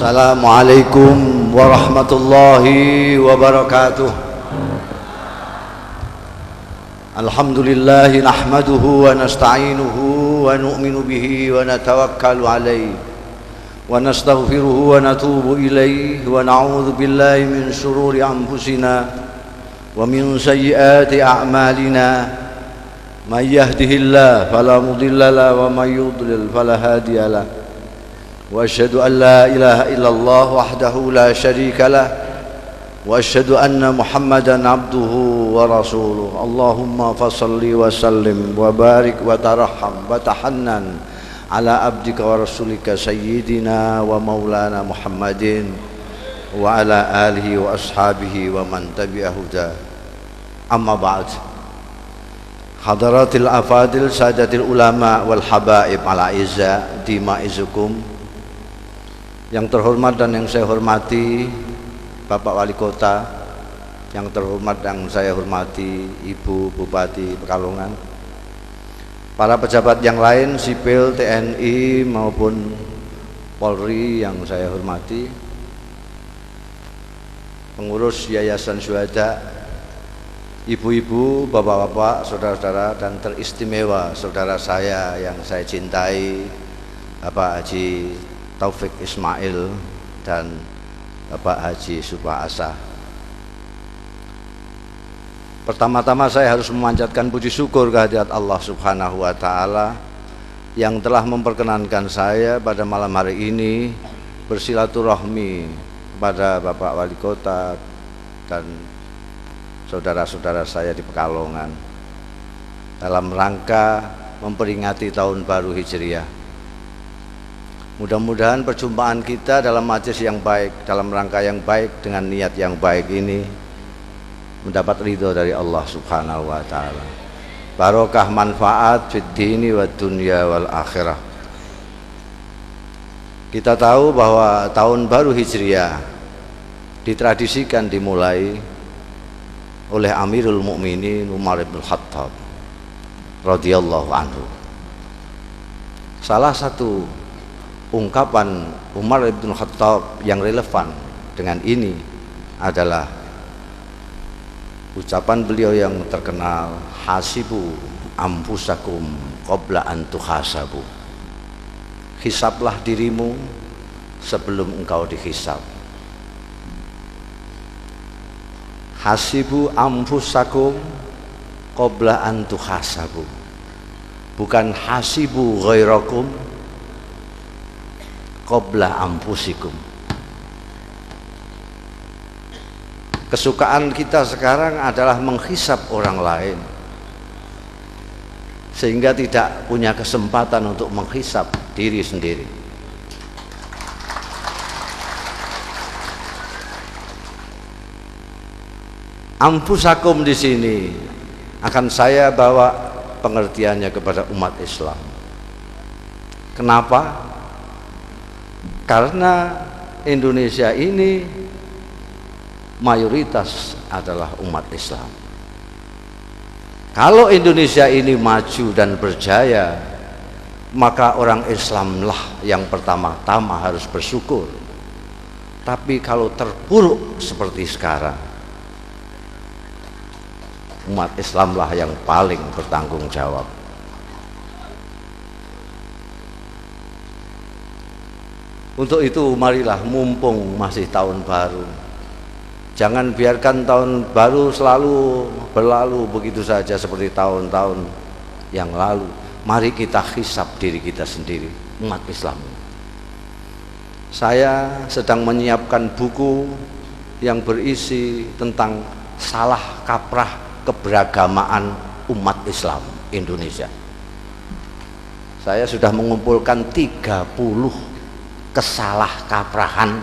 Assalamualaikum warahmatullahi wabarakatuh. Alhamdulillah nahmaduhu wa nasta'inuhu wa nu'minu bihi wa natawakkalu alayhi wa nastaghfiruhu wa natubu ilayhi wa na'udzu billahi min shururi anfusina wa min sayyiati a'malina. Man yahdihillahu fala mudilla lahu wa man yudlil fala hadiya lahu. وأشهد أن لا إله إلا الله وحده لا شريك له وأشهد أن محمدا عبده ورسوله. اللهم فصل وسلم وبارك وترحم وتحنن على عبدك ورسولك سيدنا ومولانا محمد وعلى آله وأصحابه ومن تبع هداه. أما بعد. حضرات الأفاضل سادة العلماء والحبائب على إزاء دمائزكم. Yang terhormat dan yang saya hormati Bapak Wali Kota, yang terhormat dan saya hormati Ibu Bupati Pekalongan, para pejabat yang lain sipil TNI maupun Polri yang saya hormati, pengurus Yayasan Syuhada, ibu-ibu, bapak-bapak, saudara-saudara, dan teristimewa saudara saya yang saya cintai, Bapak Haji Taufik Ismail dan Bapak Haji Subah Asah. Pertama-tama saya harus memanjatkan puji syukur kehadirat Allah Subhanahu wa Ta'ala yang telah memperkenankan saya pada malam hari ini bersilaturahmi pada Bapak Wali Kota dan saudara-saudara saya di Pekalongan dalam rangka memperingati Tahun Baru Hijriah. Mudah-mudahan perjumpaan kita dalam majelis yang baik, dalam rangka yang baik, dengan niat yang baik ini mendapat ridho dari Allah Subhanahu wa Ta'ala. Barokah manfaat fid dini wad dunya wal akhirah. Kita tahu bahwa tahun baru Hijriah ditradisikan dimulai oleh Amirul Mukminin Umar bin Khattab radhiyallahu anhu. Salah satu ungkapan Umar bin Khattab yang relevan dengan ini adalah ucapan beliau yang terkenal, hasibu anfusakum qabla an tuhasabu. Hisablah dirimu sebelum engkau dihisab. Hasibu anfusakum qabla an tuhasabu, bukan hasibu ghairakum qabla anfusikum. Kesukaan kita sekarang adalah menghisap orang lain, sehingga tidak punya kesempatan untuk menghisap diri sendiri. Anfusakum di sini akan saya bawa pengertiannya kepada umat Islam. Kenapa? Karena Indonesia ini mayoritas adalah umat Islam. Kalau Indonesia ini maju dan berjaya, maka orang Islamlah yang pertama-tama harus bersyukur. Tapi kalau terpuruk seperti sekarang, umat Islamlah yang paling bertanggung jawab. Untuk itu marilah, mumpung masih tahun baru, jangan biarkan tahun baru selalu berlalu begitu saja seperti tahun-tahun yang lalu. Mari kita hisap diri kita sendiri, umat Islam. Saya sedang menyiapkan buku yang berisi tentang salah kaprah keberagamaan umat Islam Indonesia. Saya sudah mengumpulkan 30 kesalah kaprahan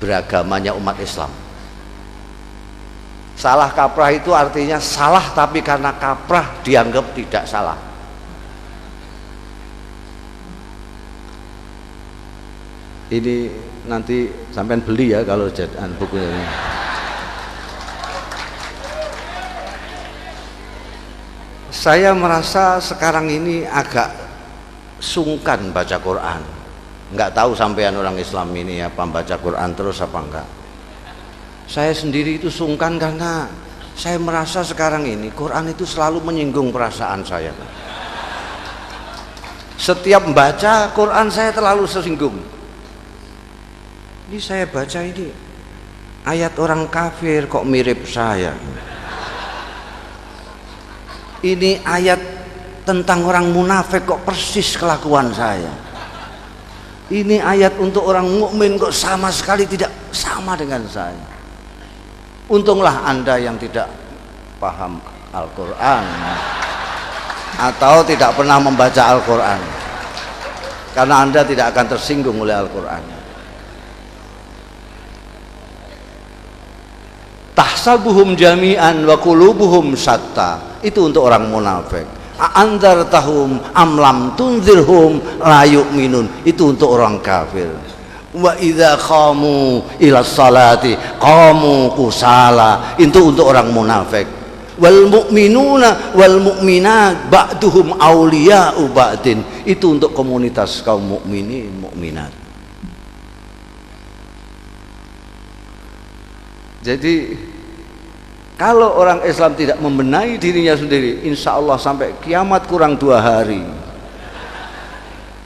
beragamanya umat Islam. Salah kaprah itu artinya salah tapi karena kaprah dianggap tidak salah. Ini nanti sampean beli ya kalau jadian bukunya ini. Saya merasa sekarang ini agak sungkan baca Quran. Nggak tahu sampean orang Islam ini apa baca Quran terus apa enggak. Saya sendiri itu sungkan karena saya merasa sekarang ini Quran itu selalu menyinggung perasaan saya. Setiap membaca Quran saya terlalu tersinggung. Ini saya baca ini ayat orang kafir kok mirip saya. Ini ayat tentang orang munafik kok persis kelakuan saya. Ini ayat untuk orang mukmin kok sama sekali tidak sama dengan saya. Untunglah Anda yang tidak paham Al-Quran atau tidak pernah membaca Al-Quran, karena Anda tidak akan tersinggung oleh Al-Quran. Tahsabuhum jami'an wa qulubuhum syatta, itu untuk orang munafik. Anzartahum am lam tunzirhum la yu'minun, itu untuk orang kafir. Wa idza qamu ila salati qamu kusala, itu untuk orang munafik. Wal mu'minuna wal mu'minat ba'duhum awliya'u ba'din, itu untuk komunitas kaum mukminin mukminat. Jadi kalau orang Islam tidak membenahi dirinya sendiri, insya Allah sampai kiamat kurang 2 hari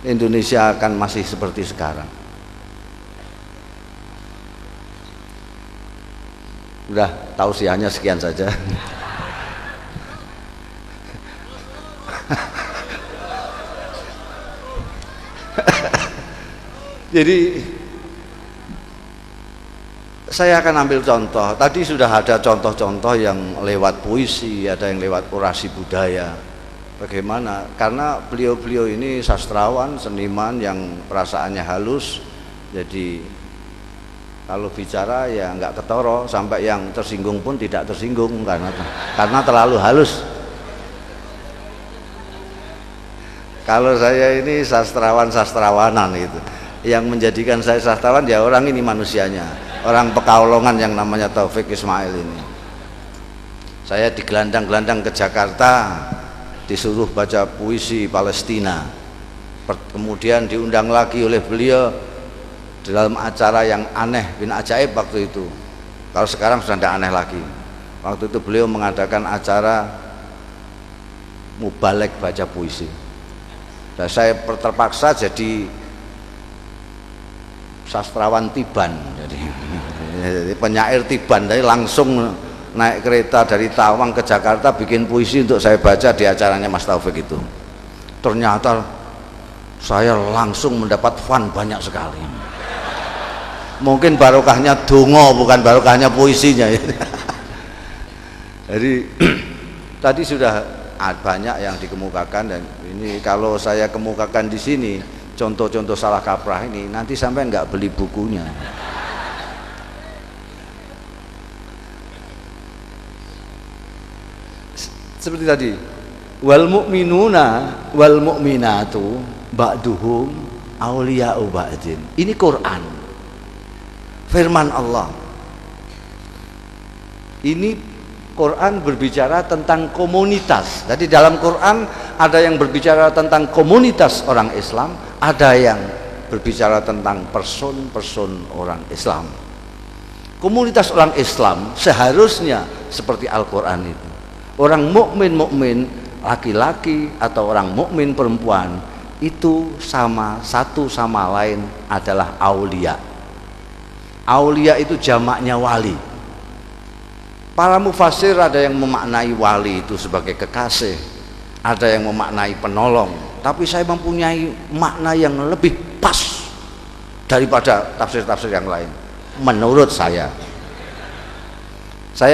Indonesia akan masih seperti sekarang. Udah, tausiahnya sekian saja. Jadi saya akan ambil contoh. Tadi sudah ada contoh-contoh yang lewat puisi, ada yang lewat orasi budaya. Bagaimana? Karena beliau-beliau ini sastrawan, seniman yang perasaannya halus. Jadi kalau bicara ya nggak ketoro, sampai yang tersinggung pun tidak tersinggung karena terlalu halus. Kalau saya ini sastrawanan gitu. Yang menjadikan saya sastrawan ya orang ini manusianya, orang Pekalongan yang namanya Taufik Ismail ini. Saya digelandang-gelandang ke Jakarta, disuruh baca puisi Palestina. Kemudian diundang lagi oleh beliau dalam acara yang aneh bin ajaib waktu itu. Kalau sekarang sudah tidak aneh lagi. Waktu itu beliau mengadakan acara mubalek baca puisi. Dan saya terpaksa jadi sastrawan tiban, jadi penyair tiban, jadi langsung naik kereta dari Tawang ke Jakarta bikin puisi untuk saya baca di acaranya Mas Taufik itu. Ternyata saya langsung mendapat fun banyak sekali. Mungkin barokahnya dongo bukan barokahnya puisinya. Jadi tadi sudah banyak yang dikemukakan, dan ini kalau saya kemukakan di sini contoh-contoh salah kaprah ini, nanti sampai nggak beli bukunya. Seperti tadi, wal mu'minuna wal mu'minatu ba'duhum awliya'u ba'din. Ini Quran, firman Allah. Ini Quran berbicara tentang komunitas. Jadi dalam Quran ada yang berbicara tentang komunitas orang Islam, ada yang berbicara tentang person orang Islam. Komunitas orang Islam seharusnya seperti Al-Quran itu. Orang mukmin laki-laki atau orang mukmin perempuan itu satu sama lain adalah aulia. Aulia itu jamaknya wali. Para mufasir ada yang memaknai wali itu sebagai kekasih, ada yang memaknai penolong, tapi saya mempunyai makna yang lebih pas daripada tafsir-tafsir yang lain. Menurut saya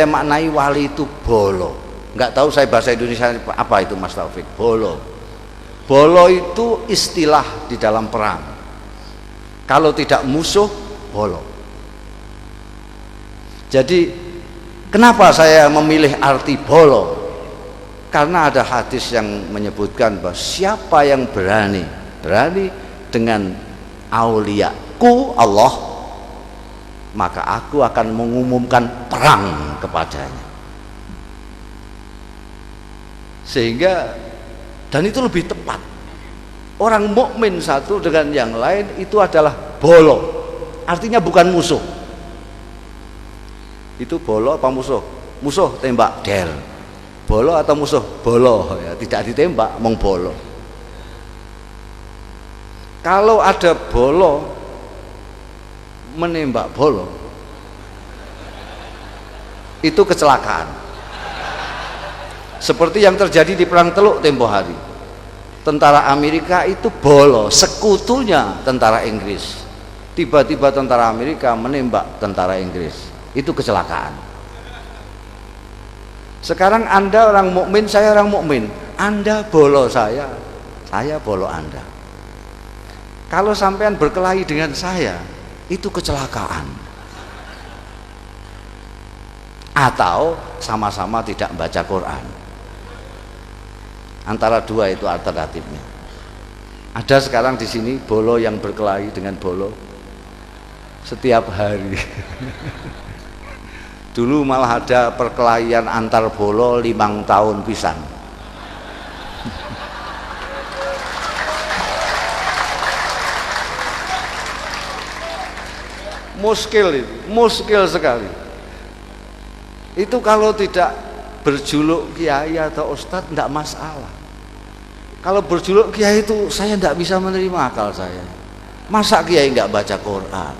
maknai wali itu bolo. Nggak tahu saya bahasa Indonesia apa itu Mas Taufik. Bolo itu istilah di dalam perang. Kalau tidak musuh, bolo. Jadi kenapa saya memilih arti bolo? Karena ada hadis yang menyebutkan bahwa siapa yang berani dengan auliaku Allah, maka aku akan mengumumkan perang kepadanya. Sehingga, dan itu lebih tepat. orang mukmin satu dengan yang lain itu adalah bolo, artinya bukan musuh. Itu bolo apa musuh? Musuh tembak der, bolo atau musuh? Bolo, ya, tidak ditembak, mong bolo. Kalau ada bolo menembak bolo, itu kecelakaan. Seperti yang terjadi di Perang Teluk tempo hari. Tentara Amerika itu bolo, sekutunya tentara Inggris. Tiba-tiba tentara Amerika menembak tentara Inggris. Itu kecelakaan. Sekarang Anda orang mukmin, saya orang mukmin. Anda bolo saya bolo Anda. Kalau sampean berkelahi dengan saya, itu kecelakaan. Atau sama-sama tidak membaca Quran. Antara dua itu alternatifnya. Ada sekarang di sini bolo yang berkelahi dengan bolo setiap hari. Dulu malah ada perkelahian antar bolo 5 tahun pisan. Muskil sekali. Itu kalau tidak berjuluk kiai atau ustadz tidak masalah. Kalau berjuluk kiai itu saya tidak bisa menerima akal saya. Masa kiai nggak baca Quran?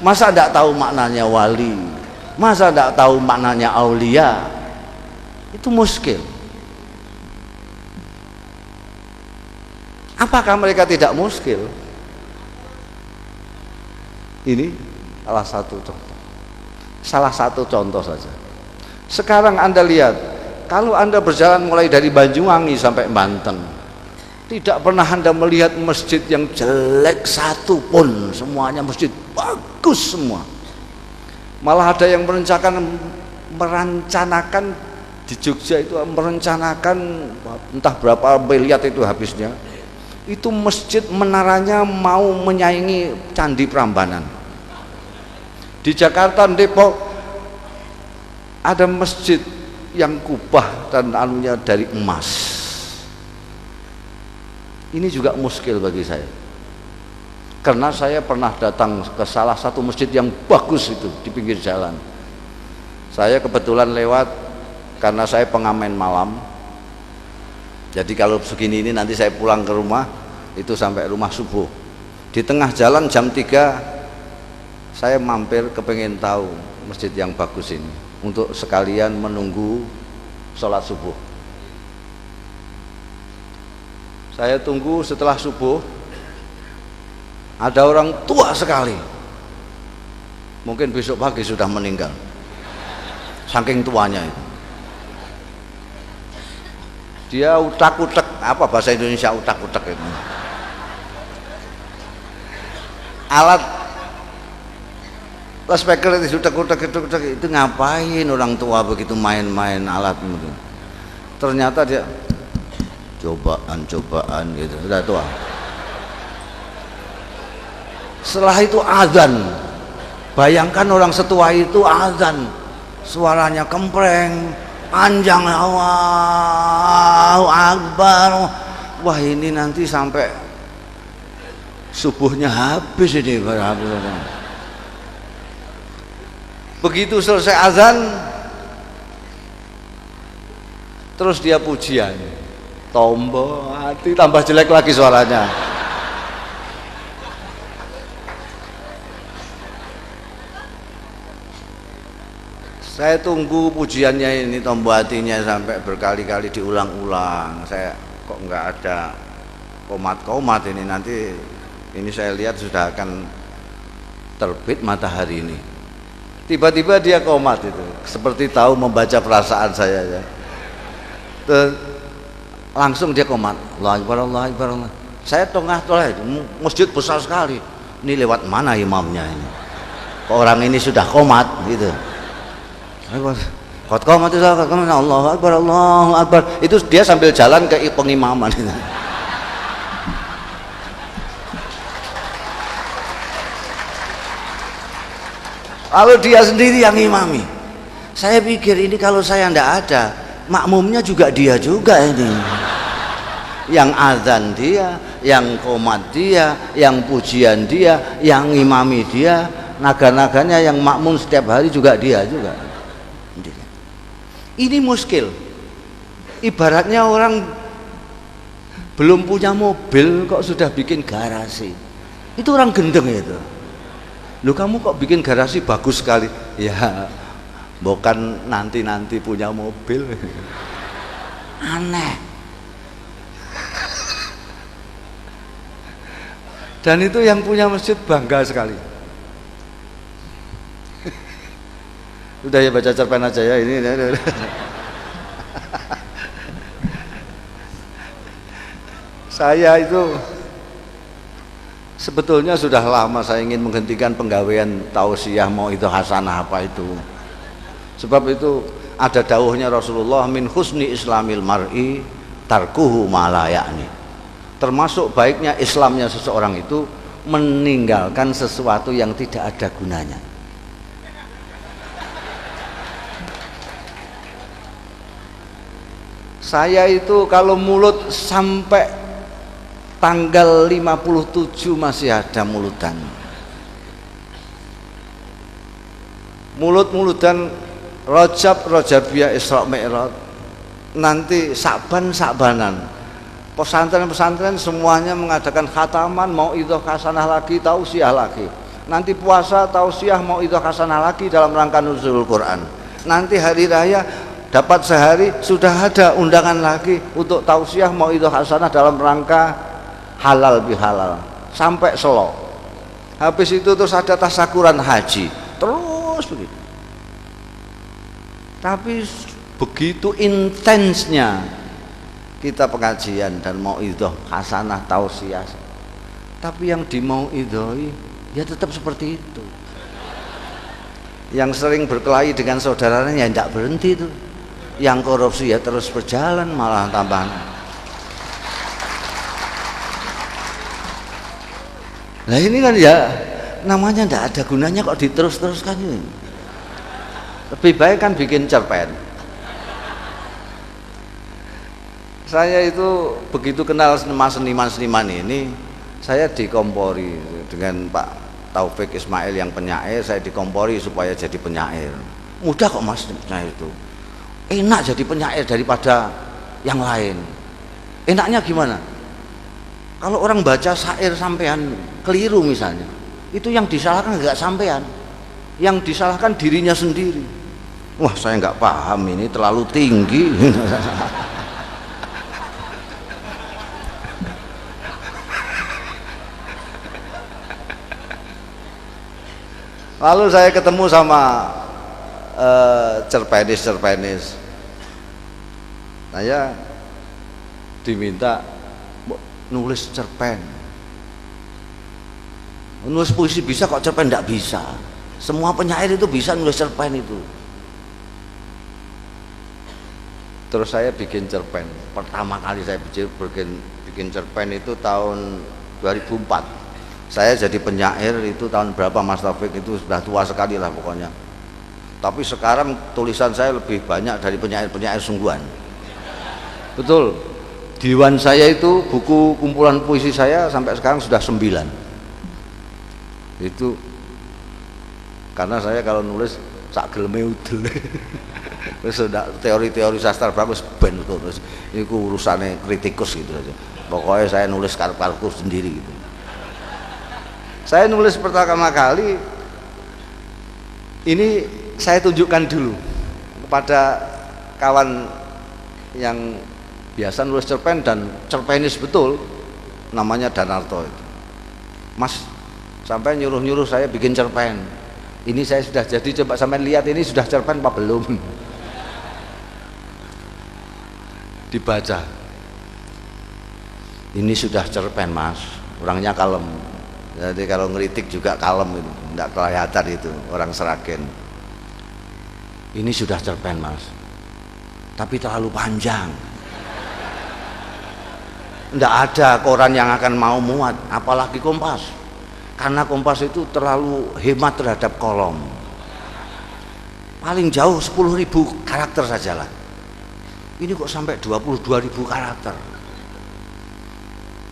Masa tidak tahu maknanya wali? Masa tidak tahu maknanya aulia? Itu muskil. Apakah mereka tidak muskil? Ini salah satu contoh saja. Sekarang Anda lihat, kalau Anda berjalan mulai dari Banyuwangi sampai Banten, tidak pernah Anda melihat masjid yang jelek satu pun, semuanya masjid bagus semua. Malah ada yang merencanakan di Jogja itu, merencanakan entah berapa miliar itu habisnya. Itu masjid menaranya mau menyaingi Candi Prambanan. Di Jakarta, Depok ada masjid yang kubah dan anunya dari emas. Ini juga muskil bagi saya, karena saya pernah datang ke salah satu masjid yang bagus itu di pinggir jalan. Saya kebetulan lewat karena saya pengamen malam. Jadi kalau segini ini nanti saya pulang ke rumah itu sampai rumah subuh. Di tengah jalan jam 3 saya mampir kepengen tahu masjid yang bagus ini untuk sekalian menunggu sholat subuh. Saya tunggu setelah subuh, ada orang tua sekali, mungkin besok pagi sudah meninggal, saking tuanya itu. Dia utak-utak, apa bahasa Indonesia utak-utak itu? Alat speaker itu utak-utak itu ngapain orang tua begitu main-main alat itu? Ternyata dia cobaan gitu, udah tua. Setelah itu azan. Bayangkan orang setua itu azan, suaranya kempreng, panjang, Allahu Akbar. Wah, ini nanti sampai subuhnya habis ini. Begitu selesai azan, terus dia pujian, tombol hati, tambah jelek lagi suaranya. Saya tunggu pujiannya ini, tombol hatinya sampai berkali-kali diulang-ulang. Saya kok nggak ada komat-komat ini, nanti ini saya lihat sudah akan terbit matahari ini. Tiba-tiba dia komat itu, seperti tahu membaca perasaan saya ya. Langsung dia komat, Allahu Akbar, Allahu Akbar. Saya tengah-tengah, masjid besar sekali. Ini lewat mana imamnya ini? Kok orang ini sudah komat gitu. Kot komat itu Allahu Akbar, Allahu Akbar. Itu dia sambil jalan ke pengimaman itu. Kalau dia sendiri yang imami, saya pikir ini kalau saya tidak ada, makmumnya juga dia juga ini. yang azan dia, yang qomat dia, yang pujian dia, yang imami dia, naga-naganya yang makmum setiap hari juga dia juga. Ini muskil. Ibaratnya orang belum punya mobil kok sudah bikin garasi. Itu orang gendeng itu. Loh, kamu kok bikin garasi bagus sekali? Ya, bukan nanti-nanti punya mobil. Aneh. Dan itu yang punya masjid bangga sekali. Udah ya, baca cerpen aja ya ini. Saya itu sebetulnya sudah lama saya ingin menghentikan penggawaian tausiah mau itu hasanah apa itu. Sebab itu ada dawuhnya Rasulullah, min husni islamil mar'i tarkuhu ma la ya'ni. Termasuk baiknya Islamnya seseorang itu meninggalkan sesuatu yang tidak ada gunanya. Saya itu kalau mulut sampai tanggal 57 masih ada mulutan. Mulut-mulutan Rajab, Rajabiyah, Isra Mi'raj. Nanti Sa'banan. Pesantren-pesantren semuanya mengadakan khataman, mauidhah hasanah lagi, tausiah lagi. Nanti puasa, tausiah, mauidhah hasanah lagi dalam rangka nuzulul Quran. Nanti hari raya dapat sehari sudah ada undangan lagi untuk tausiah, mauidhah hasanah dalam rangka halal bihalal sampai selo. Habis itu terus ada tasyakuran haji, terus begitu. Tapi begitu intensnya kita pengajian dan mauidhah hasanah tausiah, tapi yang dimauidhahi ya tetap seperti itu. Yang sering berkelahi dengan saudaranya ya tidak berhenti itu. Yang korupsi ya terus berjalan, malah tambah. Nah ini kan ya namanya tidak ada gunanya kok diterus-teruskan ini. Lebih baik kan bikin cerpen. Saya itu begitu kenal seniman-seniman ini, saya dikompori dengan Pak Taufik Ismail yang penyair, saya dikompori supaya jadi penyair. Mudah kok Mas penyair itu. Enak jadi penyair daripada yang lain. Enaknya gimana? Kalau orang baca syair sampean keliru misalnya, itu yang disalahkan enggak sampean, yang disalahkan dirinya sendiri. Wah, saya enggak paham ini terlalu tinggi. Lalu saya ketemu sama cerpenis. Saya diminta nulis cerpen. Nulis puisi bisa kok, cerpen enggak bisa. Semua penyair itu bisa nulis cerpen itu. Terus saya bikin cerpen. Pertama kali saya bikin cerpen itu tahun 2004. Saya jadi penyair itu tahun berapa Mas Taufik, itu sudah tua sekali lah pokoknya. Tapi sekarang tulisan saya lebih banyak dari penyair-penyair sungguhan. Betul. Diwan saya itu, buku kumpulan puisi saya sampai sekarang sudah 9. Itu karena saya kalau nulis sak geleme udel. Terus sudah teori-teori sastra bagus ben betul, terus itu urusannya kritikus gitu aja. Pokoknya saya nulis karep-karepku sendiri gitu. Saya nulis pertama kali ini saya tunjukkan dulu kepada kawan yang biasa nulis cerpen dan cerpenis betul, namanya Danarto itu. Mas, sampai nyuruh-nyuruh saya bikin cerpen. Ini saya sudah jadi, coba sampai lihat ini sudah cerpen apa belum. Dibaca. Ini sudah cerpen Mas, orangnya kalem. Jadi kalau ngeritik juga kalem itu, tidak kelihatan itu orang Seragen. Ini sudah cerpen Mas, tapi terlalu panjang. Tidak ada koran yang akan mau muat, apalagi Kompas. Karena Kompas itu terlalu hemat terhadap kolom. Paling jauh 10.000 karakter sajalah. Ini kok sampai 22.000 karakter.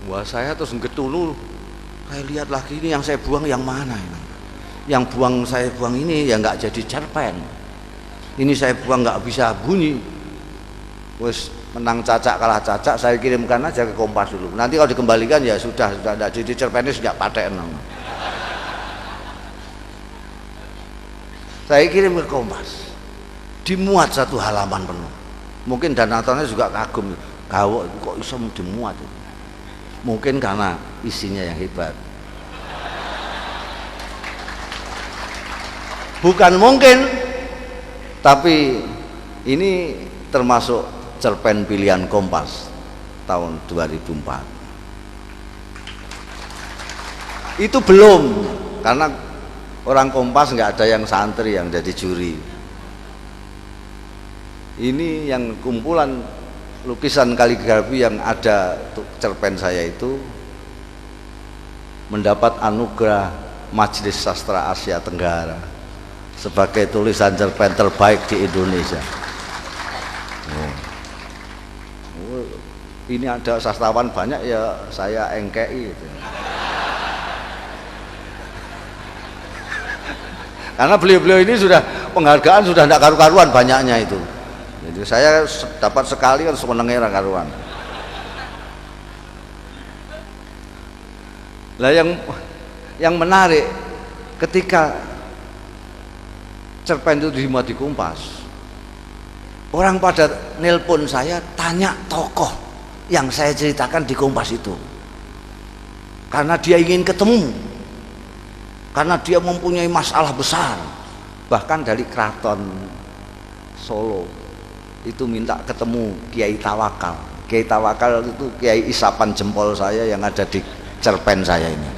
Wah, saya terus getulu. Saya lihat lagi, ini yang saya buang yang mana ini? Yang saya buang ini ya nggak jadi cerpen. Ini saya buang nggak bisa bunyi. Wes menang cacak kalah cacak, saya kirimkan aja ke Kompas dulu. Nanti kalau dikembalikan ya sudah tidak jadi cerpennya, sudah paten. Saya kirim ke Kompas, dimuat 1 halaman penuh. Mungkin donaturnya juga kagum, kau kok bisa dimuat. Mungkin karena isinya yang hebat. Bukan mungkin, tapi ini termasuk cerpen pilihan Kompas tahun 2004. Itu belum, karena orang Kompas nggak ada yang santri yang jadi juri. Ini yang kumpulan lukisan kaligrafi yang ada cerpen saya itu mendapat anugerah Majelis Sastra Asia Tenggara sebagai tulisan cerpen terbaik di Indonesia. Ini ada sastrawan banyak ya, saya engkei gitu. Karena beliau-beliau ini sudah penghargaan sudah tidak karu-karuan banyaknya itu. Jadi saya dapat sekali kan semenengnya karuan. Lah yang menarik ketika cerpen itu dimuat di Kompas, orang pada nelpon saya tanya tokoh yang saya ceritakan di Kompas itu, karena dia ingin ketemu, karena dia mempunyai masalah besar. Bahkan dari Keraton Solo itu minta ketemu Kiai Tawakal. Kiai Tawakal itu kiai isapan jempol saya yang ada di cerpen saya ini.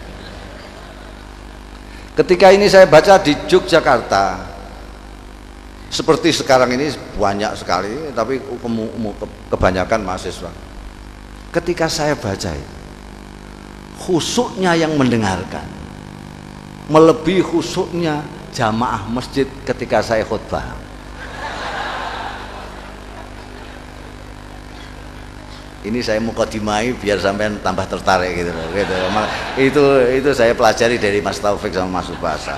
Ketika ini saya baca di Yogyakarta, seperti sekarang ini banyak sekali, tapi kebanyakan mahasiswa. Ketika saya baca itu, khusyuknya yang mendengarkan melebihi khusyuknya jamaah masjid ketika saya khutbah. Ini saya mukadimai biar sampean tambah tertarik gitu loh. Gitu. Itu saya pelajari dari Mas Taufik sama Mas Subasa.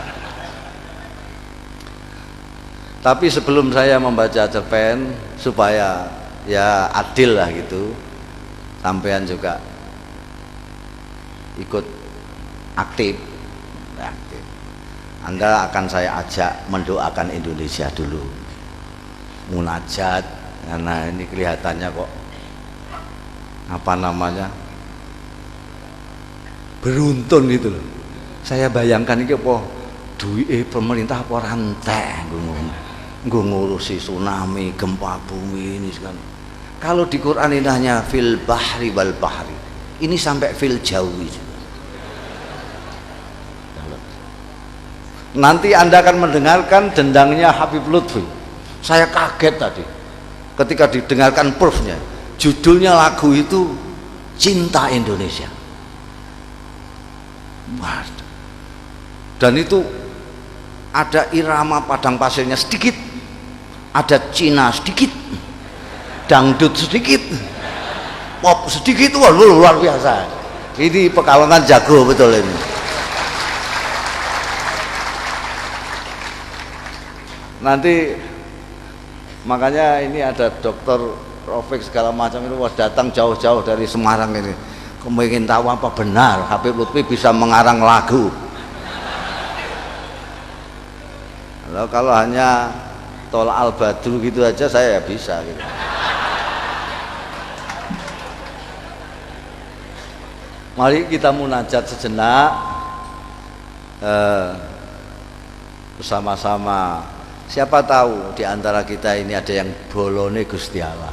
Tapi sebelum saya membaca cerpen supaya ya adil lah gitu, sampean juga ikut aktif. Anda akan saya ajak mendoakan Indonesia dulu, munajat, karena ini kelihatannya kok apa namanya beruntun gitu loh. Saya bayangkan ini apa duit pemerintah apa rantai gue ngurusi tsunami, gempa bumi ini kan. Kalau di Quran ini hanya fil bahri wal bahri, ini sampai fil jawi juga. Nanti Anda akan mendengarkan dendangnya Habib Lutfi. Saya kaget tadi ketika didengarkan proofnya. Judulnya lagu itu Cinta Indonesia. Dan itu ada irama padang pasirnya sedikit, ada Cina sedikit, dangdut sedikit, pop sedikit. Wah, luar biasa. Ini Pekalongan jago betul ini. Nanti makanya ini ada dokter Rofik segala macam itu datang jauh-jauh dari Semarang ini, ingin tahu apa benar Habib Lutfi bisa mengarang lagu. Kalau hanya Tol Al Badru gitu aja saya ya bisa gitu. Mari kita munajat sejenak bersama-sama. Siapa tahu di antara kita ini ada yang bolone Gusti Allah.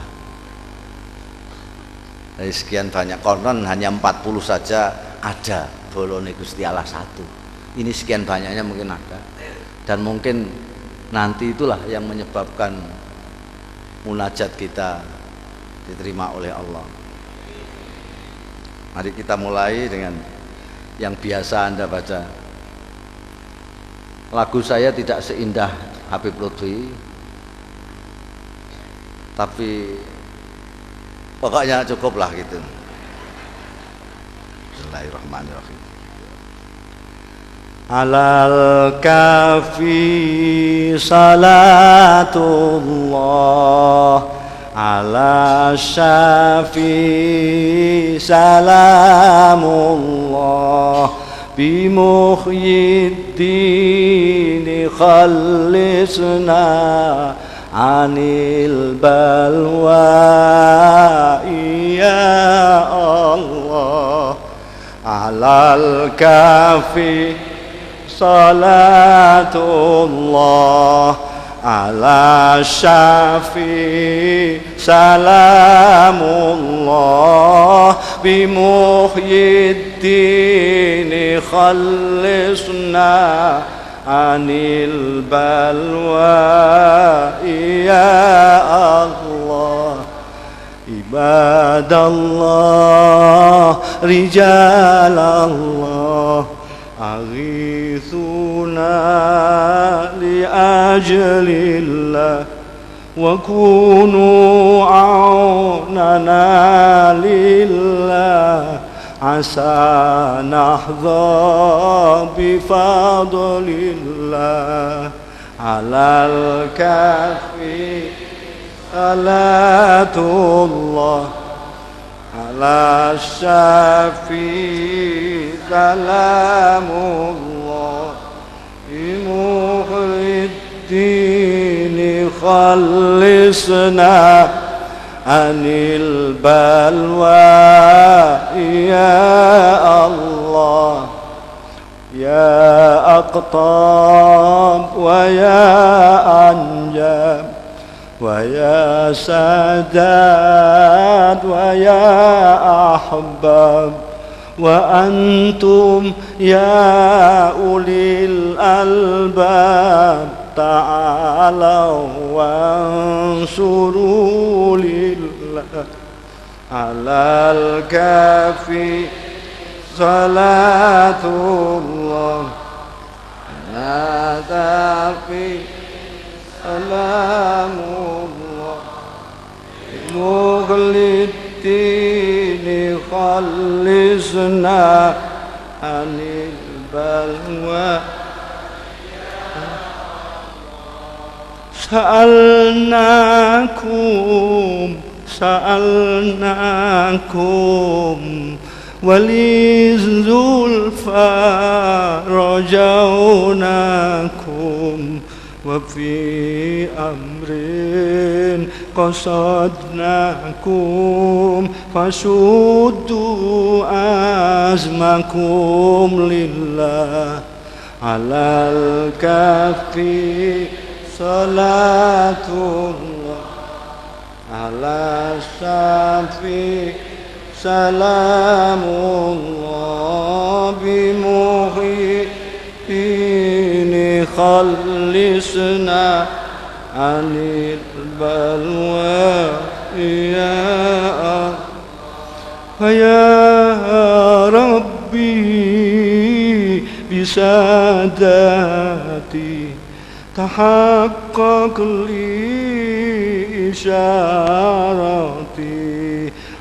Dari sekian banyak konon hanya 40 saja ada bolone Gusti Allah 1. Ini sekian banyaknya mungkin ada. Dan mungkin nanti itulah yang menyebabkan munajat kita diterima oleh Allah. Mari kita mulai dengan yang biasa Anda baca. Lagu saya tidak seindah Habib Lutfi, tapi pokoknya cukup lah gitu. Bismillahirrahmanirrahim. Alal kafi salatullah, ala syafi salamullah, bimuhyiddin khalisna anil balwa ya Allah. Alal kafi salatullah, ala syafi salamullah, bimuhyiddin khalisna anil balwa ya Allah. Ibadallah, rijalallah, aghithuna li ajlillah, wa kunu aunana lillah, asa nahdha bifadlillah. Alal kafi salatullah, ala syafi salamullah, bimuhyiddin khalisna anil balwa ya Allah. Ya aqtab wa ya anjab, wa ya sadat wa ya ahbab, wa antum ya ulil albab, ta'alaw wansuru lillah. Alal kafi salatullah, ala kafi salamullah, mukhliddin khalisna anil balwa. Sa'alnakum walizulfa rajaunakum, wa fi amrin qasadnakum, fasuddu azmakum lillah. Alal kafi salatullah, ala syafi salamullah, bimuhyiddin khalisna anil balwa ya Allah. Ya Rabbi bisadati tahaqqaq li isyarati,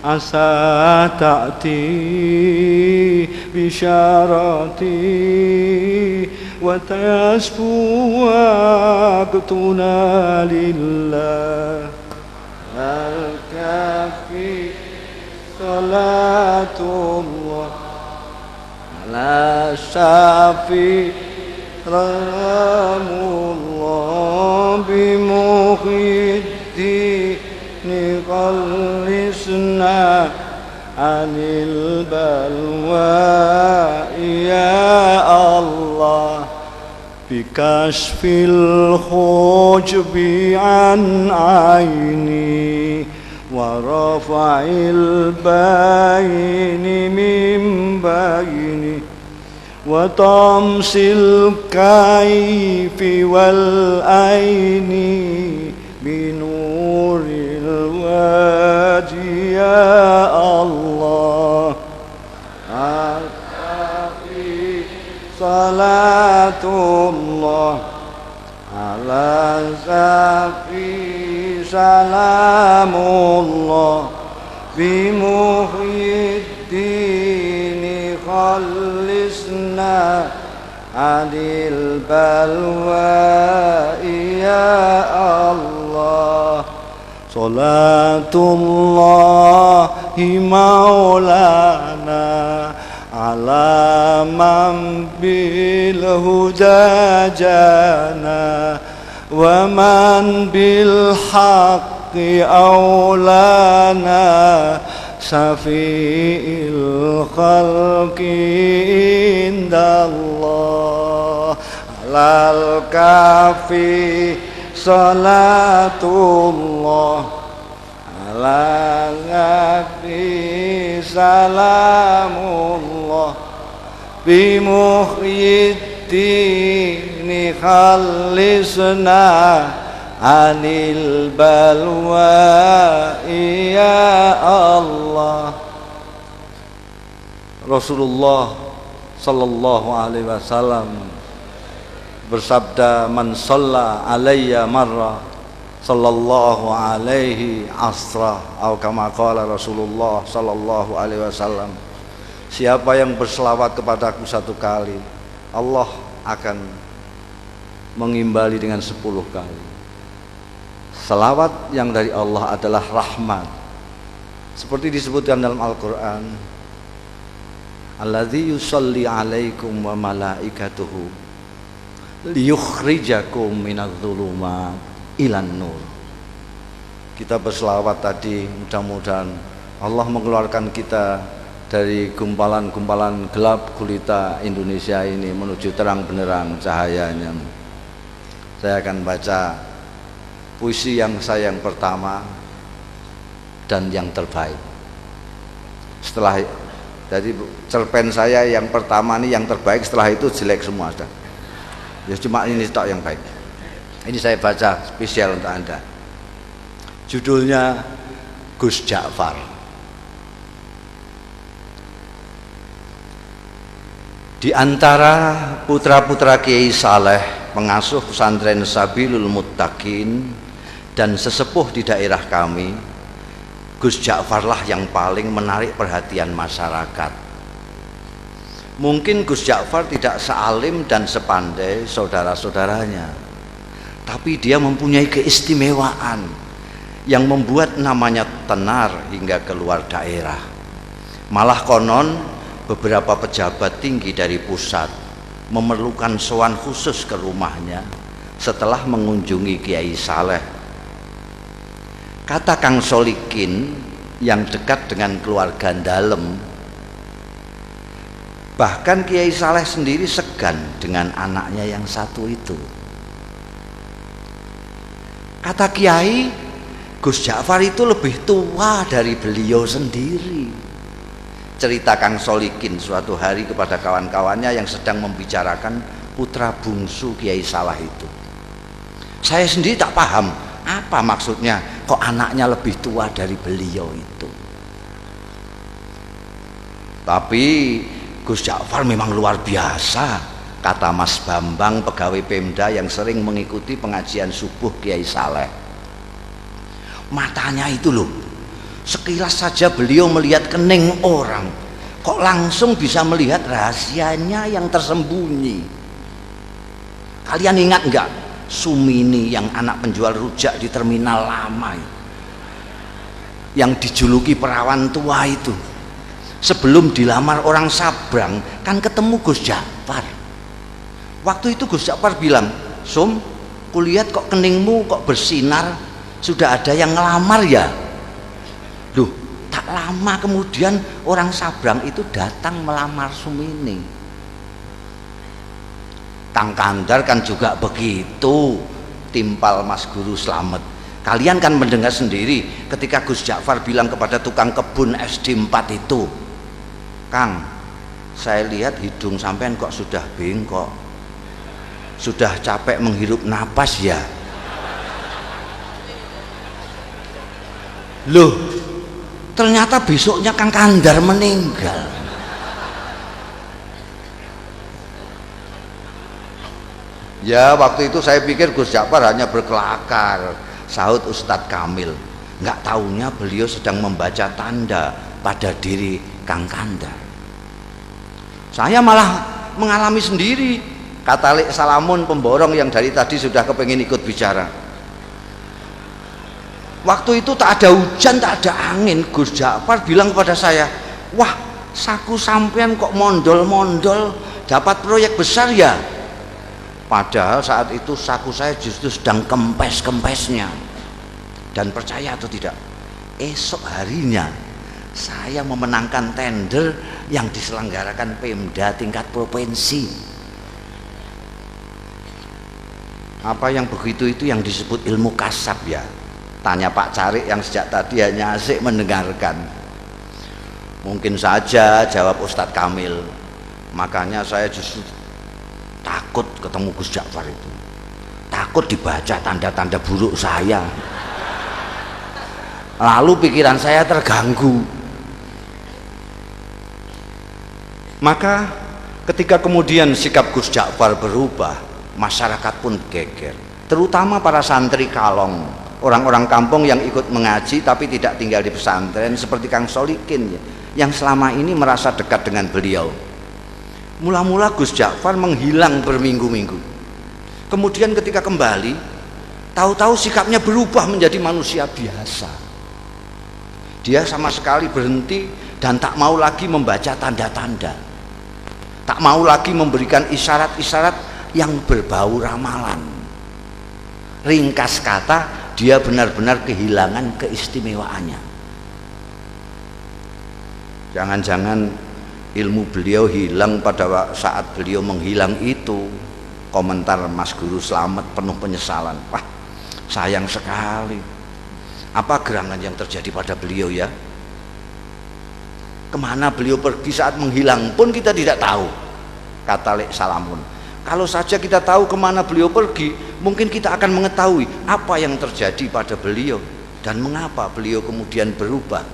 asa ta'ti bisyarati, wa tasfu waqtuna lillah. Al-kafi salatullah, ala syafi salamullah, bimuhyiddin khalisna anil balwa ya Allah. Bikashfil khujbi an aini, wa rafa'il bayni min bayni, wa tamsil kaifi wal aini, binuril wajhi ya Allah. Al-kafi salatullah, ala safi salamullah, bimuhyiddin خلصنا عن البلواء يا الله صلاة الله مولانا على من بالهدى جانا ومن بالحق أولانا شفيع الخلق عند الله على الكافي صلاة الله على النبي سلام الله بمحيي الدين خلصنا عن البلواء يا الله. Rasulullah sallallahu alaihi wasallam bersabda, man shalla alayya marra sallallahu alaihi asra, atau kama qala Rasulullah sallallahu alaihi wasallam, siapa yang berselawat kepadaku satu kali, Allah akan mengimbali dengan 10 kali. Selawat yang dari Allah adalah rahmat, seperti disebutkan dalam Al-Quran, alladzi yusalli alaikum wa malaikatuhu liyukhrijakum minadh-dhulumat ilan nur. Kita berselawat tadi, mudah-mudahan Allah mengeluarkan kita dari gumpalan-gumpalan gelap gulita Indonesia ini menuju terang benderang cahayanya. Saya akan baca puisi yang pertama dan yang terbaik. Setelah jadi cerpen saya yang pertama ini yang terbaik, setelah itu jelek semua sudah. Ya cuma ini tok yang baik. Ini saya baca spesial untuk Anda. Judulnya Gus Ja'far. Di antara putra-putra Kiai Saleh, pengasuh pesantren Sabilul Muttaqin dan sesepuh di daerah kami, Gus Ja'farlah yang paling menarik perhatian masyarakat. Mungkin Gus Ja'far tidak sealim dan sepandai saudara-saudaranya, tapi dia mempunyai keistimewaan yang membuat namanya tenar hingga keluar daerah. Malah konon beberapa pejabat tinggi dari pusat memerlukan sowan khusus ke rumahnya setelah mengunjungi Kiai Saleh. Kata Kang Solikin yang dekat dengan keluarga dalem, bahkan Kiai Saleh sendiri segan dengan anaknya yang satu itu. Kata Kiai, Gus Ja'far itu lebih tua dari beliau sendiri. Cerita Kang Solikin suatu hari kepada kawan-kawannya yang sedang membicarakan putra bungsu Kiai Saleh itu. Saya sendiri tak paham apa maksudnya, kok anaknya lebih tua dari beliau itu. Tapi Gus Ja'far memang luar biasa, kata Mas Bambang, pegawai Pemda yang sering mengikuti pengajian subuh Kiai Saleh. Matanya itu loh, sekilas saja beliau melihat kening orang, kok langsung bisa melihat rahasianya yang tersembunyi. Kalian ingat enggak Sumini yang anak penjual rujak di terminal lama yang dijuluki perawan tua itu? Sebelum dilamar orang Sabrang kan ketemu Gus Ja'far. Waktu itu Gus Ja'far bilang, Sum, kulihat kok keningmu kok bersinar, sudah ada yang ngelamar ya? Duh, tak lama kemudian orang Sabrang itu datang melamar Sumini. Kang Kandar kan juga begitu, timpal Mas Guru Slamet. Kalian kan mendengar sendiri ketika Gus Ja'far bilang kepada tukang kebun SD 4 itu, Kang, saya lihat hidung sampean kok sudah bengkok, sudah capek menghirup napas ya? Loh, ternyata besoknya Kang Kandar meninggal. Ya, waktu itu saya pikir Gus Ja'far hanya berkelakar, sahut Ustadz Kamil. Nggak taunya beliau sedang membaca tanda pada diri Kang Kandar. Saya malah mengalami sendiri, kata Lek Salamun pemborong yang dari tadi sudah kepengin ikut bicara. Waktu itu tak ada hujan, tak ada angin, Gus Ja'far bilang kepada saya, wah saku sampean kok mondol-mondol dapat proyek besar ya. Padahal saat itu saku saya justru sedang kempes-kempesnya. Dan percaya atau tidak, esok harinya saya memenangkan tender yang diselenggarakan Pemda tingkat provinsi. Apa yang begitu itu yang disebut ilmu kasab ya. Tanya Pak Carik yang sejak tadi hanya asik mendengarkan. Mungkin saja, jawab Ustadz Kamil. Makanya saya justru takut ketemu Gus Ja'far itu. Takut dibaca tanda-tanda buruk saya. Lalu pikiran saya terganggu. Maka ketika kemudian sikap Gus Ja'far berubah, masyarakat pun geger, terutama para santri Kalong, orang-orang kampung yang ikut mengaji tapi tidak tinggal di pesantren seperti Kang Solikin yang selama ini merasa dekat dengan beliau. Mula-mula Gus Ja'far menghilang berminggu-minggu. Kemudian ketika kembali, tahu-tahu sikapnya berubah menjadi manusia biasa. Dia sama sekali berhenti dan tak mau lagi membaca tanda-tanda, tak mau lagi memberikan isyarat-isyarat yang berbau ramalan. Ringkas kata, dia benar-benar kehilangan keistimewaannya. Jangan-jangan ilmu beliau hilang pada saat beliau menghilang itu. Komentar Mas Guru Slamet penuh penyesalan. Wah, sayang sekali. Apa gerangan yang terjadi pada beliau ya? Kemana beliau pergi saat menghilang pun kita tidak tahu, kata Lek Salamun. Kalau saja kita tahu kemana beliau pergi, mungkin kita akan mengetahui apa yang terjadi pada beliau dan mengapa beliau kemudian berubah.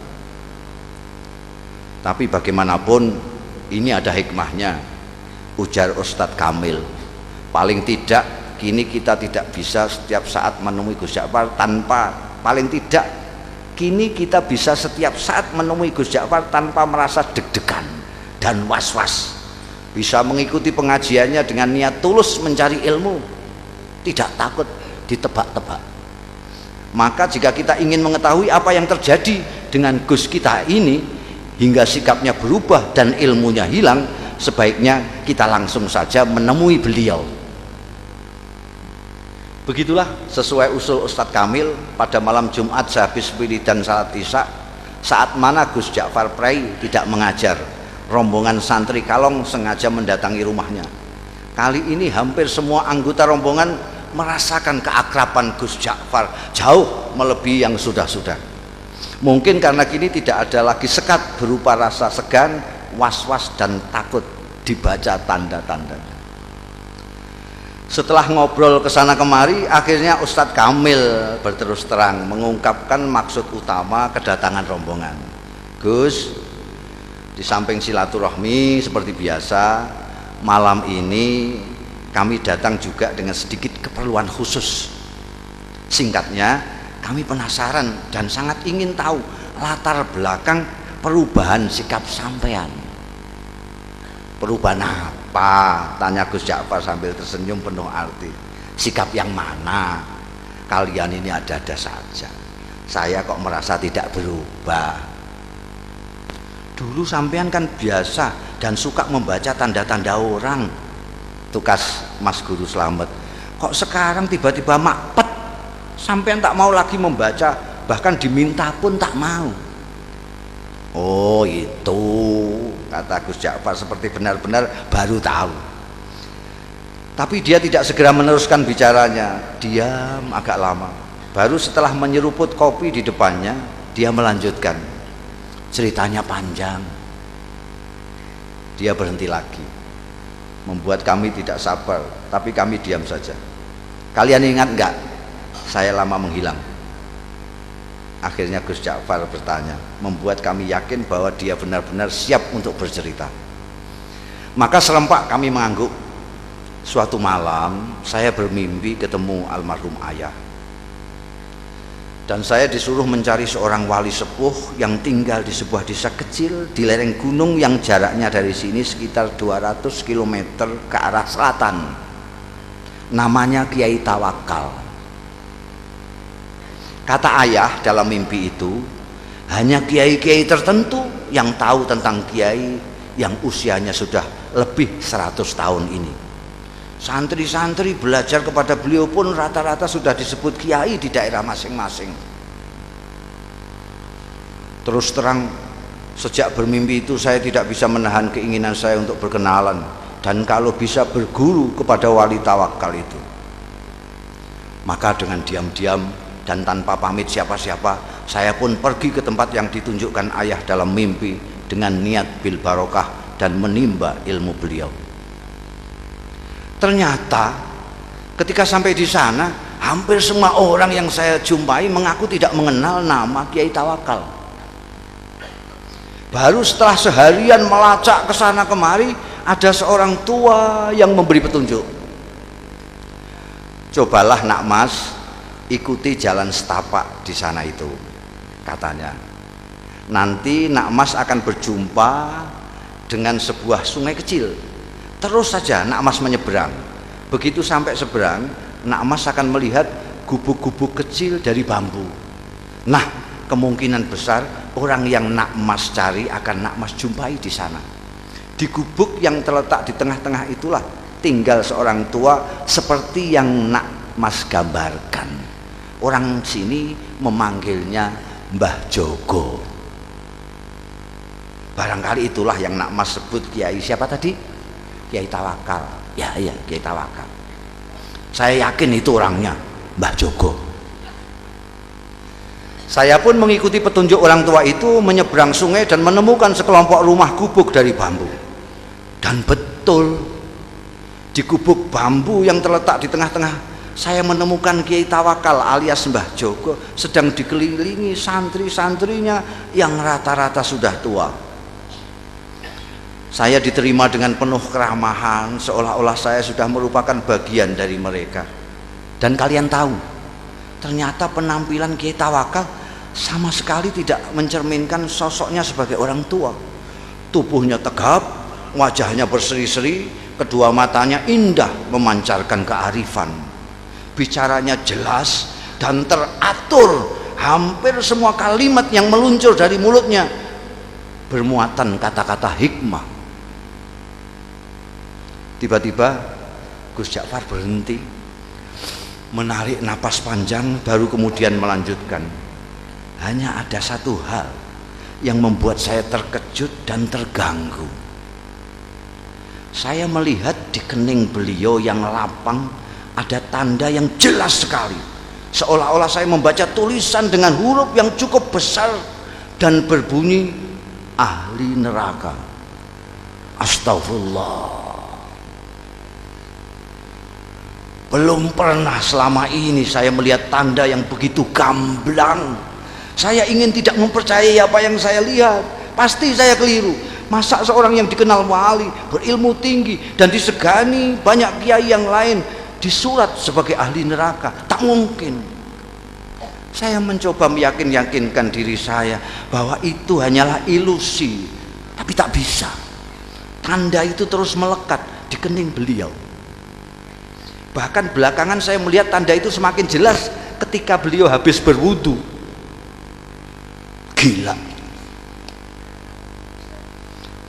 Tapi bagaimanapun ini ada hikmahnya, ujar Ustadz Kamil. Paling tidak kini kita tidak bisa setiap saat menemui Gus Ja'far paling tidak kini kita bisa setiap saat menemui Gus Ja'far tanpa merasa deg-degan dan was-was. Bisa mengikuti pengajiannya dengan niat tulus mencari ilmu, tidak takut ditebak-tebak. Maka jika kita ingin mengetahui apa yang terjadi dengan Gus kita ini hingga sikapnya berubah dan ilmunya hilang, sebaiknya kita langsung saja menemui beliau. Begitulah sesuai usul Ustadz Kamil pada malam Jumat sehabis wiridan salat Isya, saat mana Gus Ja'far Prai tidak mengajar, rombongan santri Kalong sengaja mendatangi rumahnya. Kali ini hampir semua anggota rombongan merasakan keakraban Gus Ja'far jauh melebihi yang sudah-sudah. Mungkin karena kini tidak ada lagi sekat berupa rasa segan, was-was dan takut dibaca tanda-tanda. Setelah ngobrol kesana kemari, akhirnya Ustadz Kamil berterus terang mengungkapkan maksud utama kedatangan rombongan. Gus, di samping silaturahmi seperti biasa, malam ini kami datang juga dengan sedikit keperluan khusus. Singkatnya, kami penasaran dan sangat ingin tahu latar belakang perubahan sikap sampean. Perubahan apa? Tanya Gus Ja'far sambil tersenyum penuh arti. Sikap yang mana? Kalian ini ada-ada saja. Saya kok merasa tidak berubah. Dulu sampean kan biasa dan suka membaca tanda-tanda orang, tukas Mas Guru Slamet. Kok sekarang tiba-tiba makpet, sampean tak mau lagi membaca, bahkan diminta pun tak mau. Oh itu, kata Gus Ja'far seperti benar-benar baru tahu. Tapi dia tidak segera meneruskan bicaranya, diam agak lama. Baru setelah menyeruput kopi di depannya, dia melanjutkan. Ceritanya panjang. Dia berhenti lagi, membuat kami tidak sabar, tapi kami diam saja. Kalian ingat enggak, saya lama menghilang? Akhirnya Gus Ja'far bertanya, membuat kami yakin bahwa dia benar-benar siap untuk bercerita. Maka serempak kami mengangguk. Suatu malam saya bermimpi ketemu almarhum ayah. Dan saya disuruh mencari seorang wali sepuh yang tinggal di sebuah desa kecil di lereng gunung yang jaraknya dari sini sekitar 200 km ke arah selatan. Namanya Kiai Tawakal. Kata ayah dalam mimpi itu, hanya kiai-kiai tertentu yang tahu tentang kiai yang usianya sudah lebih 100 tahun ini. Santri-santri belajar kepada beliau pun rata-rata sudah disebut kiai di daerah masing-masing. Terus terang, sejak bermimpi itu saya tidak bisa menahan keinginan saya untuk berkenalan dan kalau bisa berguru kepada wali tawakal itu. Maka dengan diam-diam dan tanpa pamit siapa-siapa, saya pun pergi ke tempat yang ditunjukkan ayah dalam mimpi dengan niat bil barokah dan menimba ilmu beliau. Ternyata ketika sampai di sana, hampir semua orang yang saya jumpai mengaku tidak mengenal nama Kiai Tawakal. Baru setelah seharian melacak ke sana kemari, ada seorang tua yang memberi petunjuk. Cobalah nak mas, ikuti jalan setapak di sana itu, katanya. Nanti nak mas akan berjumpa dengan sebuah sungai kecil. Terus saja nak mas menyeberang. Begitu sampai seberang, nak mas akan melihat gubuk-gubuk kecil dari bambu. Nah, kemungkinan besar orang yang nak mas cari akan nak mas jumpai di sana. Di gubuk yang terletak di tengah-tengah itulah tinggal seorang tua seperti yang nak mas gambarkan. Orang sini memanggilnya Mbah Jogo. Barangkali itulah yang nak mas sebut kiai siapa tadi? Kiai Tawakal. Ya, Kiai Tawakal. Saya yakin itu orangnya, Mbah Jogo. Saya pun mengikuti petunjuk orang tua itu menyeberang sungai dan menemukan sekelompok rumah gubuk dari bambu. Dan betul, di gubuk bambu yang terletak di tengah-tengah, saya menemukan Kiai Tawakal alias Mbah Jogo sedang dikelilingi santri-santrinya yang rata-rata sudah tua. Saya diterima dengan penuh keramahan, seolah-olah saya sudah merupakan bagian dari mereka. Dan kalian tahu, ternyata penampilan Kiai Tawakal sama sekali tidak mencerminkan sosoknya sebagai orang tua. Tubuhnya tegap, wajahnya berseri-seri, kedua matanya indah memancarkan kearifan. Bicaranya jelas dan teratur, hampir semua kalimat yang meluncur dari mulutnya bermuatan kata-kata hikmah. Tiba-tiba Gus Ja'far berhenti, menarik napas panjang, baru kemudian melanjutkan. Hanya ada satu hal yang membuat saya terkejut dan terganggu. Saya melihat di kening beliau yang lapang ada tanda yang jelas sekali, seolah-olah saya membaca tulisan dengan huruf yang cukup besar dan berbunyi ahli neraka. Astagfirullah. Belum pernah selama ini saya melihat tanda yang begitu gamblang. Saya ingin tidak mempercayai apa yang saya lihat. Pasti saya keliru. Masa seorang yang dikenal wali, berilmu tinggi dan disegani banyak kiai yang lain disurat sebagai ahli neraka? Tak mungkin. Saya mencoba meyakinkan diri saya bahwa itu hanyalah ilusi, tapi tak bisa. Tanda itu terus melekat di kening beliau. Bahkan belakangan saya melihat tanda itu semakin jelas ketika beliau habis berwudu. Gila.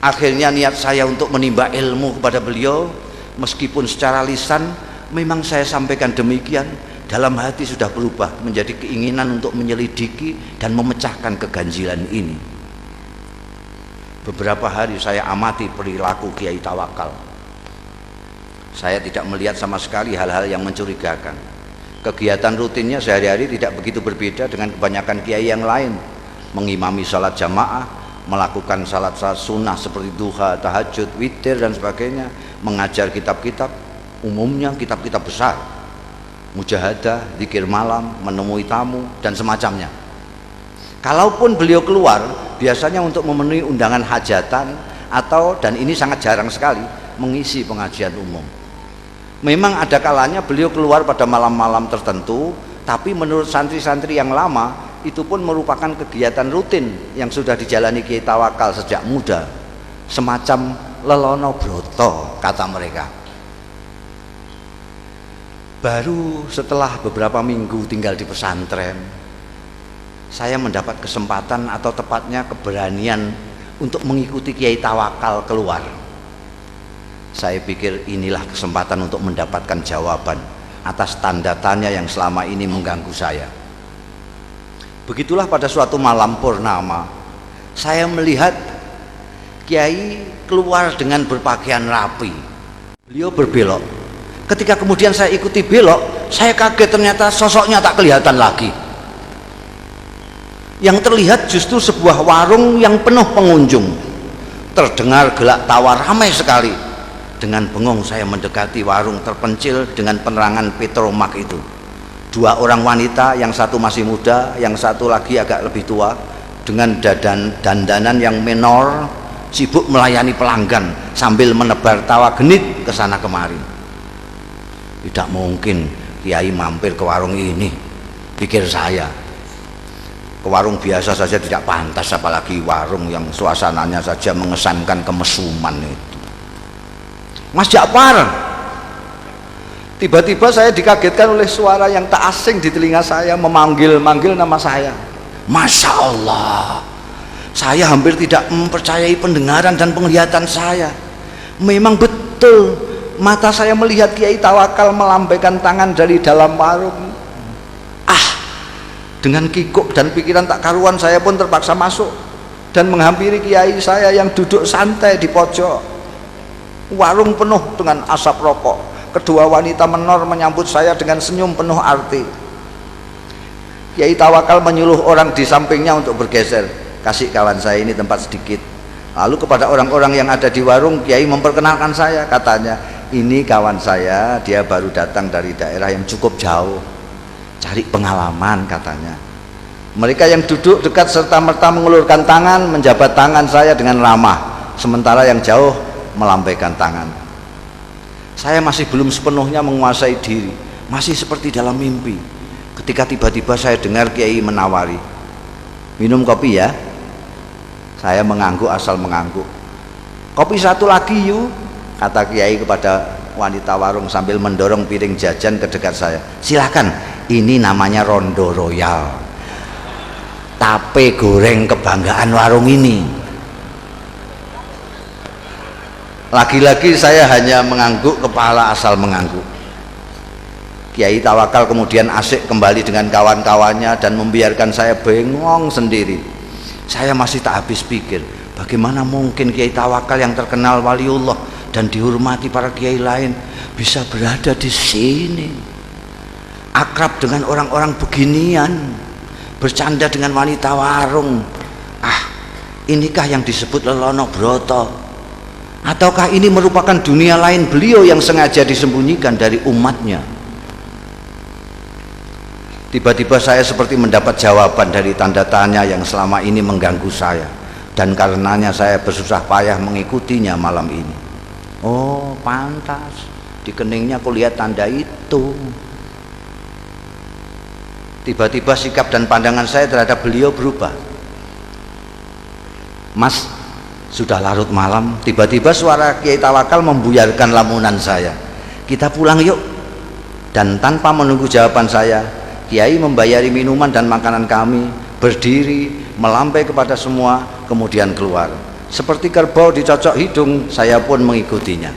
Akhirnya niat saya untuk menimba ilmu kepada beliau, meskipun secara lisan memang saya sampaikan demikian, dalam hati sudah berubah menjadi keinginan untuk menyelidiki dan memecahkan keganjilan ini. Beberapa hari saya amati perilaku Kiai Tawakal. Saya tidak melihat sama sekali hal-hal yang mencurigakan. Kegiatan rutinnya sehari-hari tidak begitu berbeda dengan kebanyakan kiai yang lain. Mengimami salat jamaah, melakukan salat-salat sunnah seperti duha, tahajud, witir dan sebagainya, mengajar kitab-kitab, umumnya kitab-kitab besar, mujahadah, zikir malam, menemui tamu dan semacamnya. Kalaupun beliau keluar, biasanya untuk memenuhi undangan hajatan atau, dan ini sangat jarang sekali, mengisi pengajian umum. Memang ada kalanya beliau keluar pada malam-malam tertentu Tapi menurut santri-santri yang lama, itu pun merupakan kegiatan rutin yang sudah dijalani Kiai Tawakal sejak muda, semacam lelono broto kata mereka. Baru setelah beberapa minggu tinggal di pesantren, saya mendapat kesempatan atau tepatnya keberanian untuk mengikuti Kiai Tawakal keluar. Saya pikir inilah kesempatan untuk mendapatkan jawaban atas tanda tanya yang selama ini mengganggu saya. Begitulah pada suatu malam purnama, saya melihat Kiai keluar dengan berpakaian rapi. Beliau berbelok. Ketika kemudian saya ikuti belok, saya kaget, ternyata sosoknya tak kelihatan lagi. Yang terlihat justru sebuah warung yang penuh pengunjung. Terdengar gelak tawa ramai sekali. Dengan bengong saya mendekati warung terpencil dengan penerangan petromak itu. Dua orang wanita, yang satu masih muda, yang satu lagi agak lebih tua, dengan dandanan yang menor, sibuk melayani pelanggan sambil menebar tawa genit ke sana kemari. Tidak mungkin Kiai mampir ke warung ini, pikir saya. Ke warung biasa saja tidak pantas, apalagi warung yang suasananya saja mengesankan kemesuman itu. Mas Ja'far, tiba-tiba saya dikagetkan oleh suara yang tak asing di telinga saya, memanggil-manggil nama saya. Masya Allah, saya hampir tidak mempercayai pendengaran dan penglihatan saya. Memang betul, mata saya melihat Kiai Tawakal melambaikan tangan dari dalam warung. Dengan kikuk dan pikiran tak karuan, saya pun terpaksa masuk dan menghampiri Kiai saya yang duduk santai di pojok. Warung penuh dengan asap rokok. Kedua wanita menor menyambut saya dengan senyum penuh arti. Kiai Tawakal menyuruh orang di sampingnya untuk bergeser. Kasih kawan saya ini tempat sedikit. Lalu kepada orang-orang yang ada di warung, Kiai memperkenalkan saya. Katanya, ini kawan saya, dia baru datang dari daerah yang cukup jauh, cari pengalaman katanya. Mereka yang duduk dekat serta-merta mengulurkan tangan, menjabat tangan saya dengan ramah, sementara yang jauh melambaikan tangan. Saya masih belum sepenuhnya menguasai diri, masih seperti dalam mimpi, ketika tiba-tiba saya dengar Kiai menawari, minum kopi ya. Saya mengangguk asal mengangguk. Kopi satu lagi yuk, kata Kiai kepada wanita warung sambil mendorong piring jajan ke dekat saya. Silahkan, ini namanya Rondo Royal, tape goreng kebanggaan warung ini. Lagi-lagi saya hanya mengangguk kepala asal mengangguk. Kiai Tawakal kemudian asik kembali dengan kawan-kawannya dan membiarkan saya bengong sendiri. Saya masih tak habis pikir, bagaimana mungkin Kiai Tawakal yang terkenal waliullah dan dihormati para kiai lain bisa berada di sini, akrab dengan orang-orang beginian, bercanda dengan wanita warung. Inikah yang disebut lelono broto? Ataukah ini merupakan dunia lain beliau yang sengaja disembunyikan dari umatnya? Tiba-tiba saya seperti mendapat jawaban dari tanda tanya yang selama ini mengganggu saya, dan karenanya saya bersusah payah mengikutinya malam ini. Oh, pantas di keningnya aku lihat tanda itu. Tiba-tiba sikap dan pandangan saya terhadap beliau berubah. Mas, sudah larut malam. Tiba-tiba suara Kiai Tawakal membuyarkan lamunan saya. Kita pulang yuk. Dan tanpa menunggu jawaban saya, Kiai membayari minuman dan makanan kami, berdiri, melambai kepada semua, kemudian keluar. Seperti kerbau dicocok hidung, saya pun mengikutinya.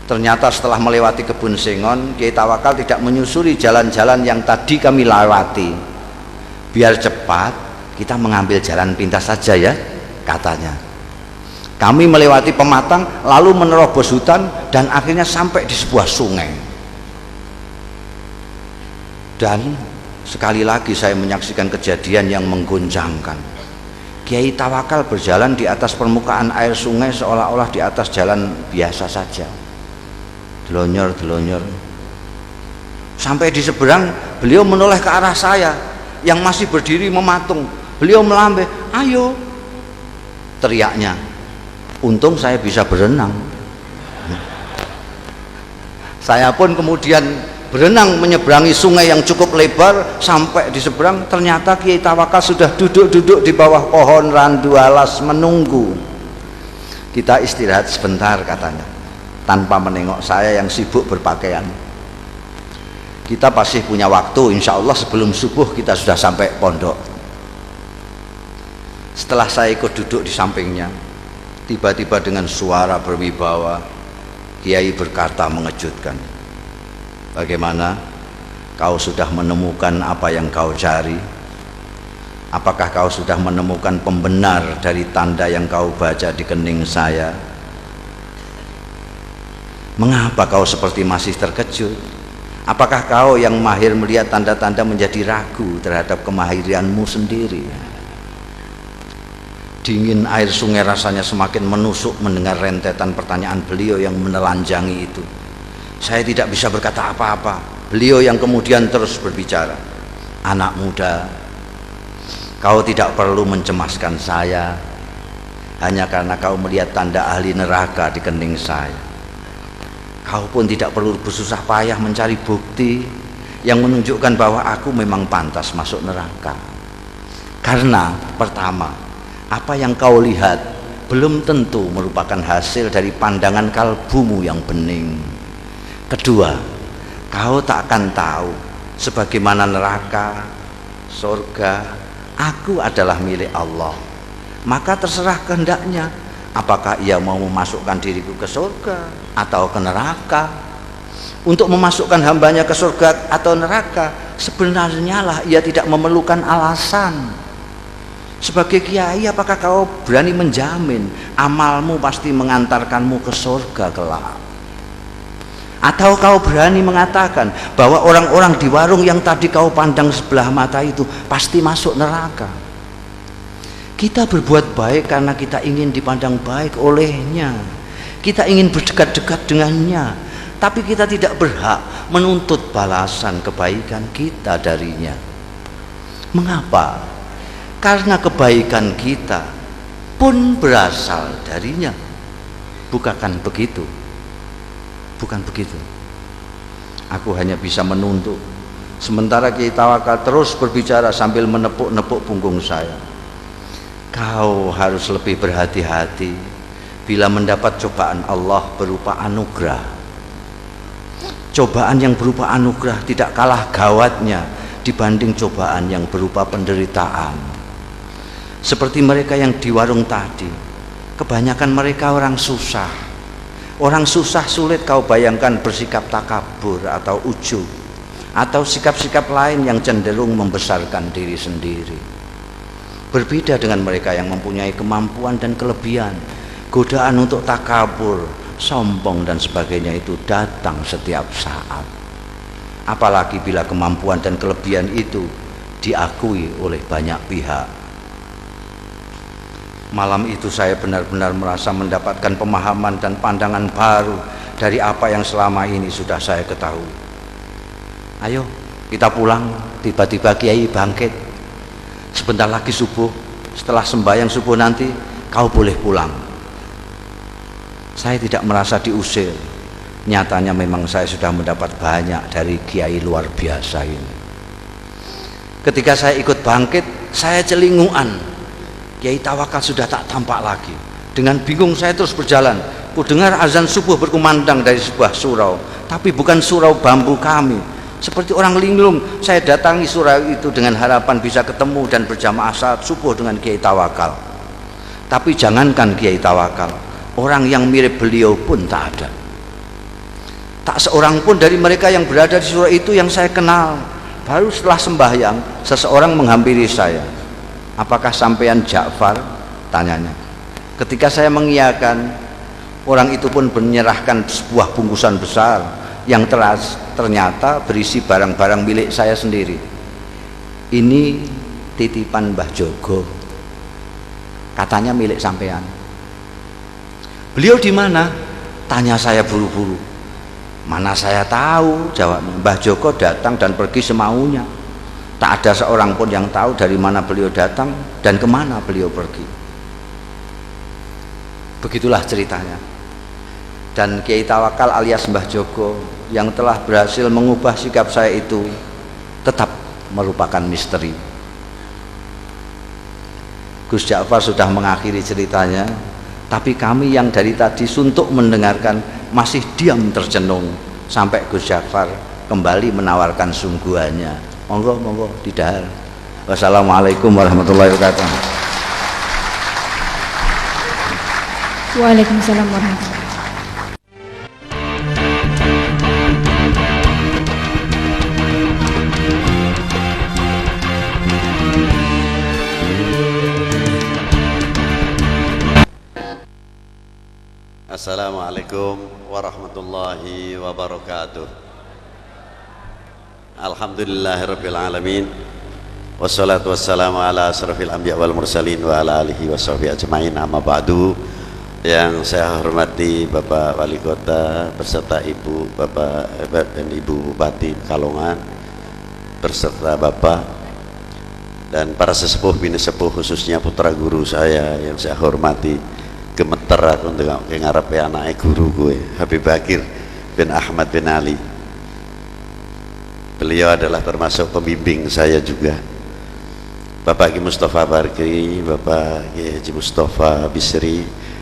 Ternyata setelah melewati kebun sengon, Kiai Tawakal tidak menyusuri jalan-jalan yang tadi kami lewati. Biar cepat, kita mengambil jalan pintas saja ya, katanya. Kami melewati pematang, lalu menerobos hutan, dan akhirnya sampai di sebuah sungai. Dan sekali lagi saya menyaksikan kejadian yang menggoncangkan. Kiai Tawakal berjalan di atas permukaan air sungai seolah-olah di atas jalan biasa saja. Delonyor-delonyor. Sampai di seberang, beliau menoleh ke arah saya yang masih berdiri mematung. Beliau melambai, ayo, teriaknya. Untung saya bisa berenang. Saya pun kemudian berenang menyeberangi sungai yang cukup lebar. Sampai di seberang ternyata Kiai Tawakal sudah duduk-duduk di bawah pohon randu alas menunggu. Kita istirahat sebentar katanya, tanpa menengok saya yang sibuk berpakaian. Kita pasti punya waktu, insya Allah sebelum subuh kita sudah sampai pondok. Setelah saya ikut duduk di sampingnya, tiba-tiba dengan suara berwibawa Kiai berkata mengejutkan, "Bagaimana? Kau sudah menemukan apa yang kau cari? Apakah kau sudah menemukan pembenar dari tanda yang kau baca di kening saya? Mengapa kau seperti masih terkejut? Apakah kau yang mahir melihat tanda-tanda menjadi ragu terhadap kemahiranmu sendiri?" Dingin air sungai rasanya semakin menusuk mendengar rentetan pertanyaan beliau yang menelanjangi itu. Saya tidak bisa berkata apa-apa. Beliau yang kemudian terus berbicara, "Anak muda, kau tidak perlu mencemaskan saya hanya karena kau melihat tanda ahli neraka di kening saya. Kau pun tidak perlu bersusah payah mencari bukti yang menunjukkan bahwa aku memang pantas masuk neraka. Karena pertama, apa yang kau lihat belum tentu merupakan hasil dari pandangan kalbumu yang bening. Kedua, kau tak akan tahu sebagaimana neraka, surga, aku adalah milik Allah. Maka terserah kehendaknya, apakah ia mau memasukkan diriku ke surga atau ke neraka. Untuk memasukkan hambanya ke surga atau neraka, sebenarnya lah ia tidak memerlukan alasan. Sebagai kiai, apakah kau berani menjamin amalmu pasti mengantarkanmu ke surga kelak? Atau kau berani mengatakan bahwa orang-orang di warung yang tadi kau pandang sebelah mata itu pasti masuk neraka? Kita berbuat baik karena kita ingin dipandang baik olehnya. Kita ingin berdekat-dekat dengannya, tapi kita tidak berhak menuntut balasan kebaikan kita darinya. Mengapa? Karena kebaikan kita pun berasal darinya. Bukan begitu? Bukan begitu. Aku hanya bisa menuntut. Sementara Kiai Tawakal terus berbicara sambil menepuk-nepuk punggung saya. Kau harus lebih berhati-hati bila mendapat cobaan Allah berupa anugerah. Cobaan yang berupa anugerah tidak kalah gawatnya dibanding cobaan yang berupa penderitaan. Seperti mereka yang di warung tadi, kebanyakan mereka orang susah. Orang susah sulit kau bayangkan bersikap takabur atau ujub, atau sikap-sikap lain yang cenderung membesarkan diri sendiri. Berbeda dengan mereka yang mempunyai kemampuan dan kelebihan, godaan untuk takabur, sombong dan sebagainya itu datang setiap saat. Apalagi bila kemampuan dan kelebihan itu diakui oleh banyak pihak. Malam itu saya benar-benar merasa mendapatkan pemahaman dan pandangan baru dari apa yang selama ini sudah saya ketahui. Ayo kita pulang. Tiba-tiba Kiai bangkit. Sebentar lagi subuh. Setelah sembahyang subuh nanti kau boleh pulang. Saya tidak merasa diusir. Nyatanya memang saya sudah mendapat banyak dari Kiai luar biasa ini. Ketika saya ikut bangkit, saya celinguan. Kiai Tawakal sudah tak tampak lagi. Dengan bingung saya terus berjalan. Ku dengar azan subuh berkumandang dari sebuah surau, tapi bukan surau bambu kami. Seperti orang linglung, saya datangi surau itu dengan harapan bisa ketemu dan berjamaah salat subuh dengan Kiai Tawakal. Tapi jangankan Kiai Tawakal, orang yang mirip beliau pun tak ada. Tak seorang pun dari mereka yang berada di surau itu yang saya kenal. Baru setelah sembahyang, seseorang menghampiri saya. "Apakah sampean Ja'far?" tanyanya. Ketika saya mengiyakan, orang itu pun menyerahkan sebuah bungkusan besar yang ternyata berisi barang-barang milik saya sendiri. "Ini titipan Mbah Jogo, katanya milik sampean." "Beliau di mana?" tanya saya buru-buru. "Mana saya tahu," jawabnya. "Mbah Joko datang dan pergi semaunya. Tak ada seorang pun yang tahu dari mana beliau datang dan kemana beliau pergi." Begitulah ceritanya. dan Kiai Tawakal alias Mbah Joko yang telah berhasil mengubah sikap saya itu tetap merupakan misteri. Gus Ja'far sudah mengakhiri ceritanya, tapi kami yang dari tadi suntuk mendengarkan masih diam tercenung sampai Gus Ja'far kembali menawarkan sungguhannya. Monggo monggo didahar. Wassalamualaikum warahmatullahi wabarakatuh. Waalaikumsalam warahmatullahi wabarakatuh. Assalamualaikum warahmatullahi wabarakatuh. Alhamdulillahirabbil alamin. Wassalatu wassalamu ala asrofil anbiya wal mursalin wa ala alihi washabihi ajmain. Amma ba'du. Yang saya hormati Bapak Wali Kota beserta Ibu Bapak dan Ibu Bupati Pekalongan beserta Bapak dan para sesepuh bini sepuh, khususnya putra guru saya yang saya hormati, gemeter aku untuk ngarep anaknya guru gue, Habib Bakir bin Ahmad bin Ali. Beliau adalah termasuk pembimbing saya juga. Bapak Ki Mustafa Barkri, Bapak Ki Haji Mustafa Bisri,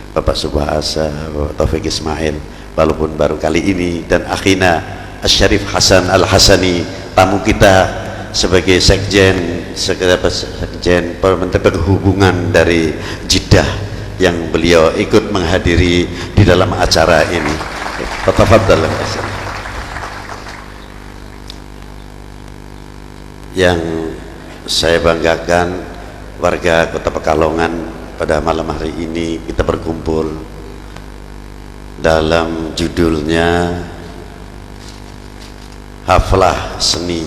Bapak Subhasa, Bapak Taufik Ismail, walaupun baru kali ini, dan akhina Asy-Syarif Hasan Al-Hasani, tamu kita sebagai sekjen Menteri Perhubungan dari Jeddah, yang beliau ikut menghadiri di dalam acara ini. Tafadhal. Yang saya banggakan, warga Kota Pekalongan, pada malam hari ini kita berkumpul dalam judulnya Haflah Seni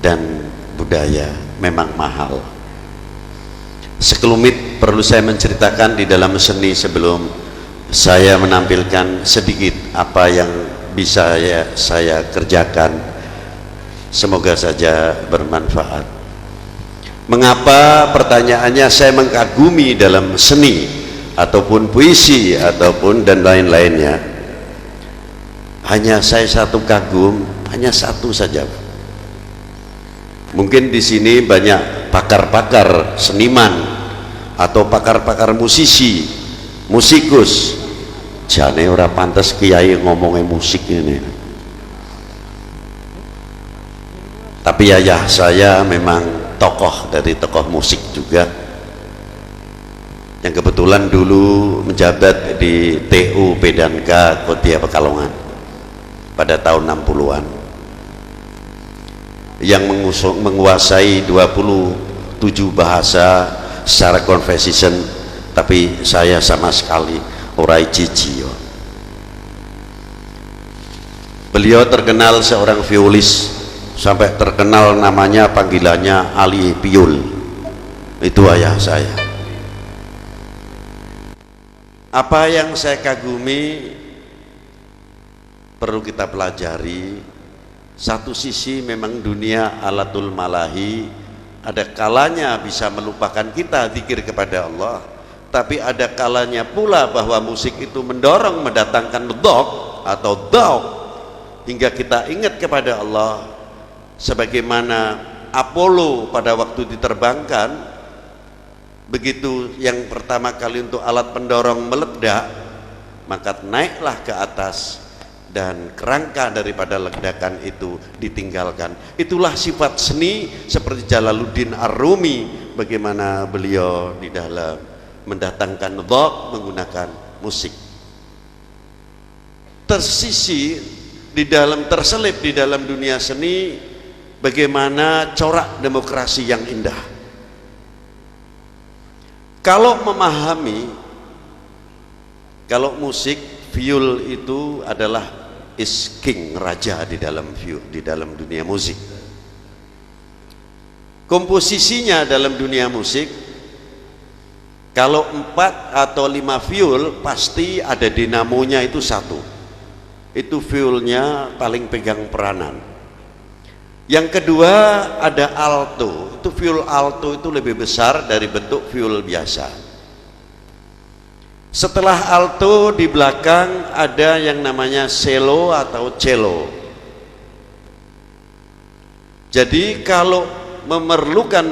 dan Budaya Memang Mahal. Sekelumit perlu saya menceritakan di dalam seni sebelum saya menampilkan sedikit apa yang bisa saya kerjakan. Semoga saja bermanfaat. Mengapa, pertanyaannya, saya mengagumi dalam seni ataupun puisi ataupun dan lain-lainnya? Hanya saya satu kagum, hanya satu saja. Mungkin di sini banyak pakar-pakar seniman atau pakar-pakar musisi, musikus. Jane ora pantas kiai ngomongin musik ini. Tapi ayah saya memang tokoh dari tokoh musik juga, yang kebetulan dulu menjabat di TU Pedanka Kodia Pekalongan pada tahun 60-an, yang menguasai 27 bahasa secara conversation, tapi saya sama sekali ora cici. Beliau terkenal seorang violis, sampai terkenal namanya, panggilannya Ali Piul. Itu ayah saya. Apa yang saya kagumi perlu kita pelajari. Satu sisi memang dunia alatul malahi, ada kalanya bisa melupakan kita zikir kepada Allah, tapi ada kalanya pula bahwa musik itu mendorong, mendatangkan dhok atau dhauk hingga kita ingat kepada Allah. Sebagaimana Apollo pada waktu diterbangkan, begitu yang pertama kali untuk alat pendorong meledak, maka naiklah ke atas dan kerangka daripada ledakan itu ditinggalkan. Itulah sifat seni seperti Jalaluddin Ar-Rumi, bagaimana beliau di dalam mendatangkan dhok menggunakan musik. Terselip di dalam dunia seni bagaimana corak demokrasi yang indah. Kalau memahami, kalau musik, viol itu adalah is king, raja di dalam dunia musik. Komposisinya dalam dunia musik, kalau 4 atau 5 viol pasti ada dinamonya itu satu. Itu violnya paling pegang peranan. Yang kedua ada alto. Itu viol alto itu lebih besar dari bentuk viol biasa. Setelah alto di belakang ada yang namanya cello atau cello. Jadi kalau memerlukan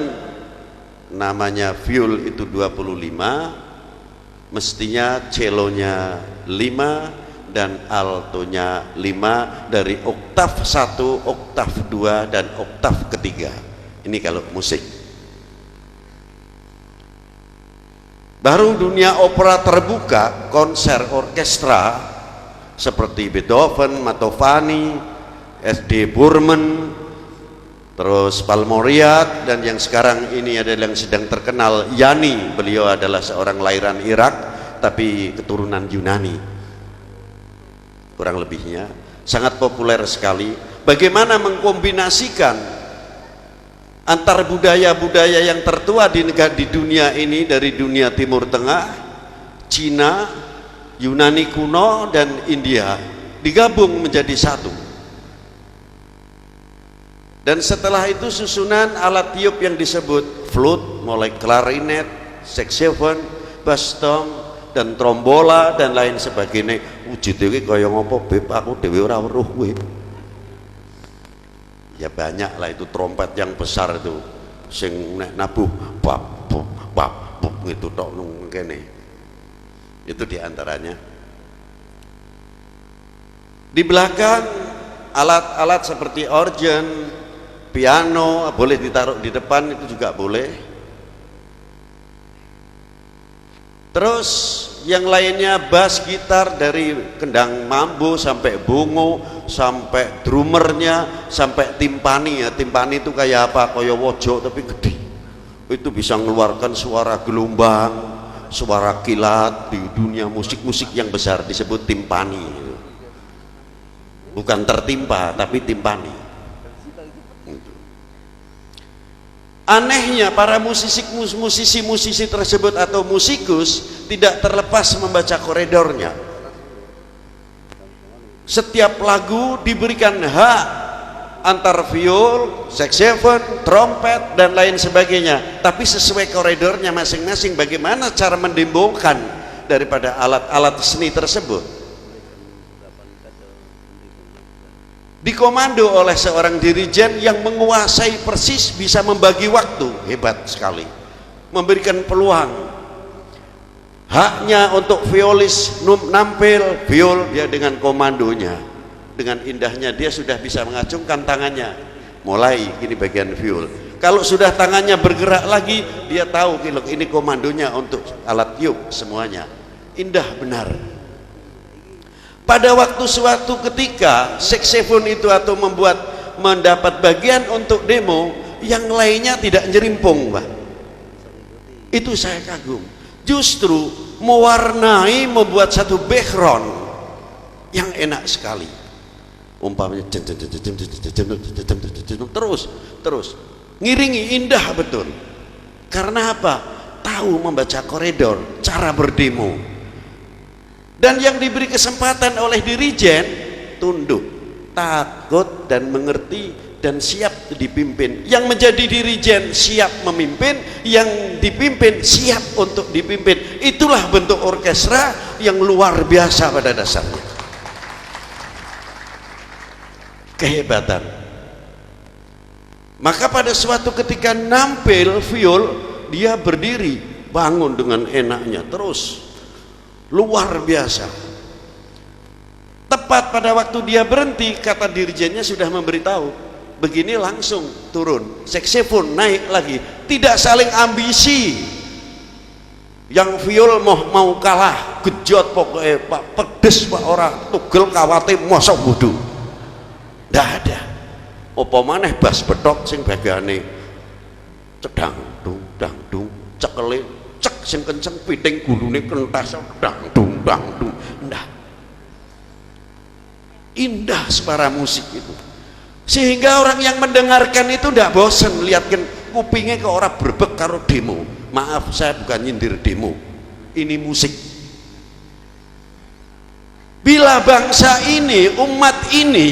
namanya viol itu 25, mestinya cellonya 5 dan altonya 5 dari oktav 1, oktav 2 dan oktav ketiga. Ini kalau musik. Baru dunia opera terbuka, konser orkestra seperti Beethoven, Mantovani, S.D. Burman, terus Palmoriat, dan yang sekarang ini adalah yang sedang terkenal Yani. Beliau adalah seorang lahiran Irak tapi keturunan Yunani, kurang lebihnya. Sangat populer sekali. Bagaimana mengkombinasikan antar budaya-budaya yang tertua di dunia ini, dari dunia Timur Tengah, Cina, Yunani kuno, dan India, digabung menjadi satu. Dan setelah itu susunan alat tiup yang disebut flute, mulai klarinet, saxophone, bass tom, dan trombola, dan lain sebagainya. Wujud iki kaya ngopo beb, aku dhewe ora weruh kowe. Ya banyak lah itu trompet yang besar itu, sing nek nabuh bab bab gitu tok nang kene. Itu diantaranya. Di belakang alat-alat seperti organ, piano boleh ditaruh di depan, itu juga boleh. Terus yang lainnya bass gitar, dari kendang mambo sampai bongo, sampai drummernya, sampai timpani. Ya, timpani itu kayak apa? Kayak wojo tapi gede. Itu bisa mengeluarkan suara gelombang, suara kilat. Di dunia musik-musik yang besar disebut timpani. Bukan tertimpa tapi timpani. Anehnya para musisi tersebut atau musikus tidak terlepas membaca koridornya. Setiap lagu diberikan hak antar viol, saxophone, trompet, dan lain sebagainya, tapi sesuai koridornya masing-masing. Bagaimana cara mendemokan daripada alat-alat seni tersebut? Dikomando oleh seorang dirijen yang menguasai persis, bisa membagi waktu, hebat sekali, memberikan peluang. Haknya untuk violis nampil viol, dia dengan komandonya, dengan indahnya dia sudah bisa mengacungkan tangannya, mulai ini bagian viol. Kalau sudah tangannya bergerak lagi, dia tahu ini komandonya untuk alat tiup semuanya. Indah benar. Pada waktu suatu ketika saxophone itu atau mendapat bagian untuk demo, yang lainnya tidak nyerimpung, Pak. Itu saya kagum. Justru mewarnai, membuat satu background yang enak sekali. Umpamanya terus ngiringi, indah betul. Karena apa? Tahu membaca koridor, cara berdemo. Dan yang diberi kesempatan oleh dirijen tunduk, takut, dan mengerti, dan siap dipimpin. Yang menjadi dirijen siap memimpin, yang dipimpin siap untuk dipimpin. Itulah bentuk orkestra yang luar biasa pada dasarnya. Kehebatan. Maka pada suatu ketika nampil viol, dia berdiri, bangun dengan enaknya, terus luar biasa. Tepat pada waktu dia berhenti, kata dirijennya sudah memberitahu, begini langsung turun, saxophone naik lagi, tidak saling ambisi. Yang viol mau kalah, gejot pokoknya, Pak, pedes Pak, orang tugel kawate mosok wudu, ndak ada. Apa maneh bass betok sing bagane cedang dung cekele cek sing kenceng, piting gulune kentas dang dung. Nah, indah suara musik itu, sehingga orang yang mendengarkan itu tidak bosan, lihatkan kupingnya ke orang berbek karo demo. Maaf, saya bukan nyindir demo, ini musik. Bila bangsa ini, umat ini,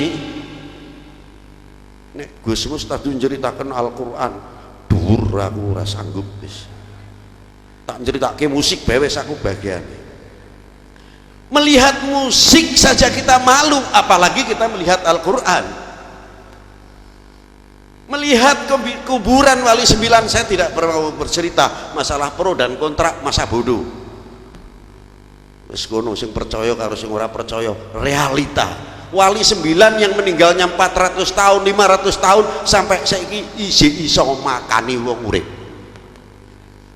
nek Gus Mus tadi menceritakan Al-Quran, dhuwur aku ora sanggup wis. Tak nyeritake musik bewes aku bagian. Melihat musik saja kita malu, apalagi kita melihat Al-Quran. Melihat kuburan wali 9, saya tidak perlu bercerita masalah pro dan kontra, masa bodoh. Wis kono sing percaya karo sing ora percaya, realita. Wali 9 yang meninggalnya 400 tahun, 500 tahun sampai saiki iso makani wong urip.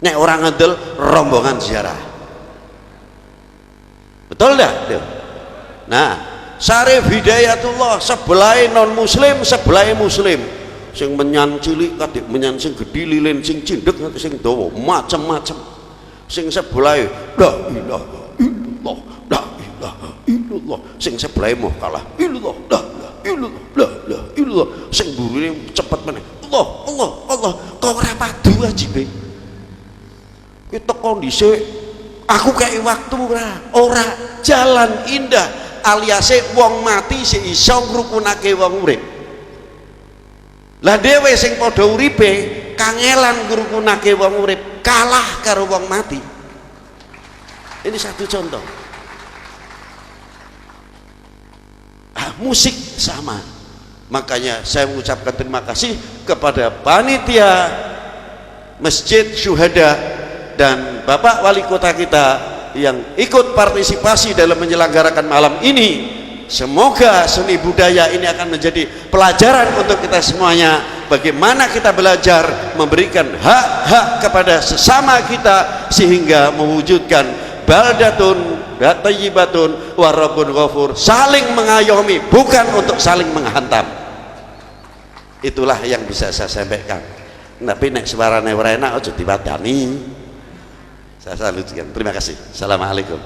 Nek orang ngedel rombongan ziarah. Betul dah? Nah, Syarif Hidayatullah sebelah non muslim, sebelah muslim. Sing menyan cilik kadek menyan sing gedhi lilin sing cindek sing dawa macam-macam. Sing sebelah la ilaha illallah, la ilaha illallah. Sing sebelah moh kalah illallah, la ilaha illallah. Sing burine cepet meneh. Allah, Allah, Allah. Kok ora padu ajibe. Ki teko dhisik aku kayak waktu ora jalan indah alias wong mati si iso ngrukunake wong urip. Lah dhewe sing padha uripe kangelan ngrukunake wong urip kalah karo wong mati. Ini satu contoh. Musik sama. Makanya saya mengucapkan terima kasih kepada panitia Masjid Syuhada dan Bapak Wali Kota kita yang ikut partisipasi dalam menyelenggarakan malam ini. Semoga seni budaya ini akan menjadi pelajaran untuk kita semuanya, bagaimana kita belajar memberikan hak-hak kepada sesama kita sehingga mewujudkan baldatun thayyibatun wa rabbun ghafur, saling mengayomi bukan untuk saling menghantam. Itulah yang bisa saya sampaikan. Tapi nek suarane ora enak aja diwadani. Saya salutkan. Terima kasih. Assalamualaikum.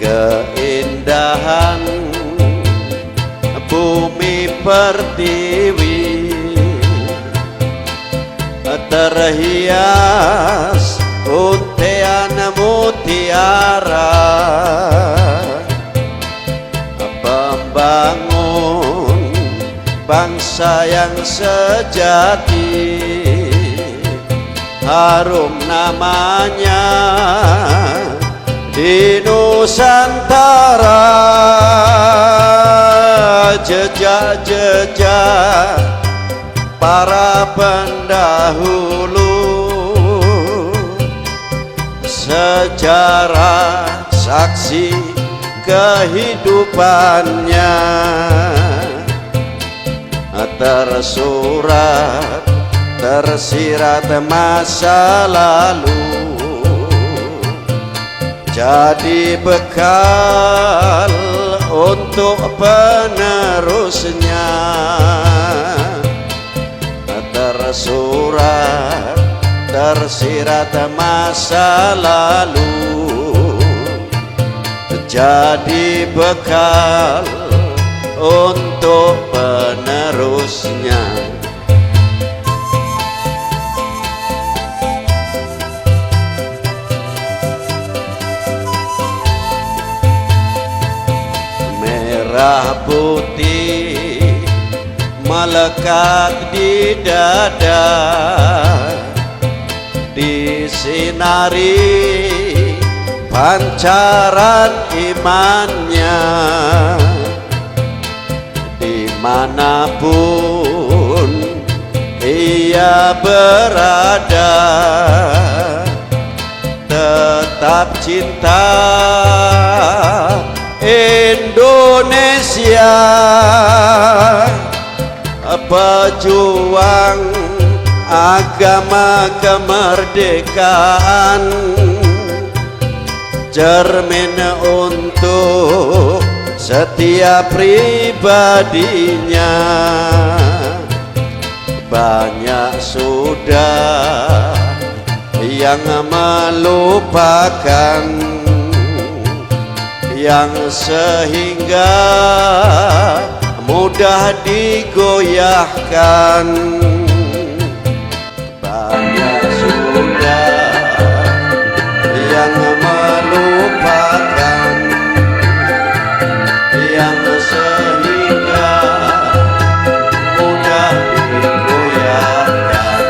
Keindahan bumi pertiwi terhias untian mutiara, pembangun bangsa yang sejati, harum namanya di Nusantara. Jejak-jejak para pendahulu, sejarah saksi kehidupannya, tersurat tersirat masa lalu, jadi bekal untuk penerusnya. Tersurat tersirat masa lalu, jadi bekal untuk penerusnya. Merah putih melekat di dada, disinari pancaran imannya. Dimanapun ia berada, tetap cinta Indonesia, pejuang agama kemerdekaan, cermin untuk setiap pribadinya. Banyak sudah yang melupakan, yang sehingga mudah digoyahkan. Banyak sudah yang melupakan, yang sehingga mudah digoyahkan.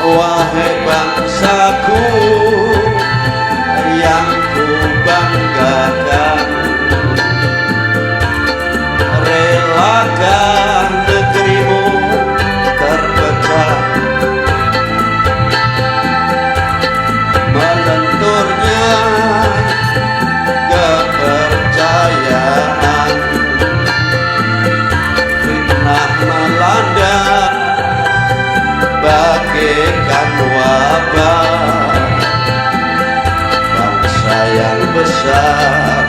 Wahai bangsaku yang ku banggakan, relakan negerimu terpecah, melenturnya kepercayaan, fitnah melanda bagaikan wabah. Bangsa yang besar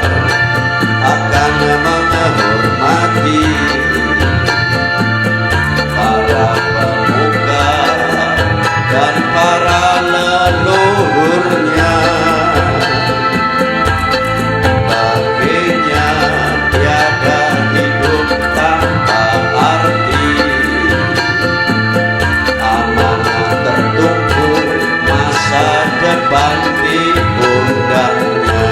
akan menghormati para pemuka dan para leluhurnya. Baginya tiada hidup tanpa arti, masa depan di pundaknya.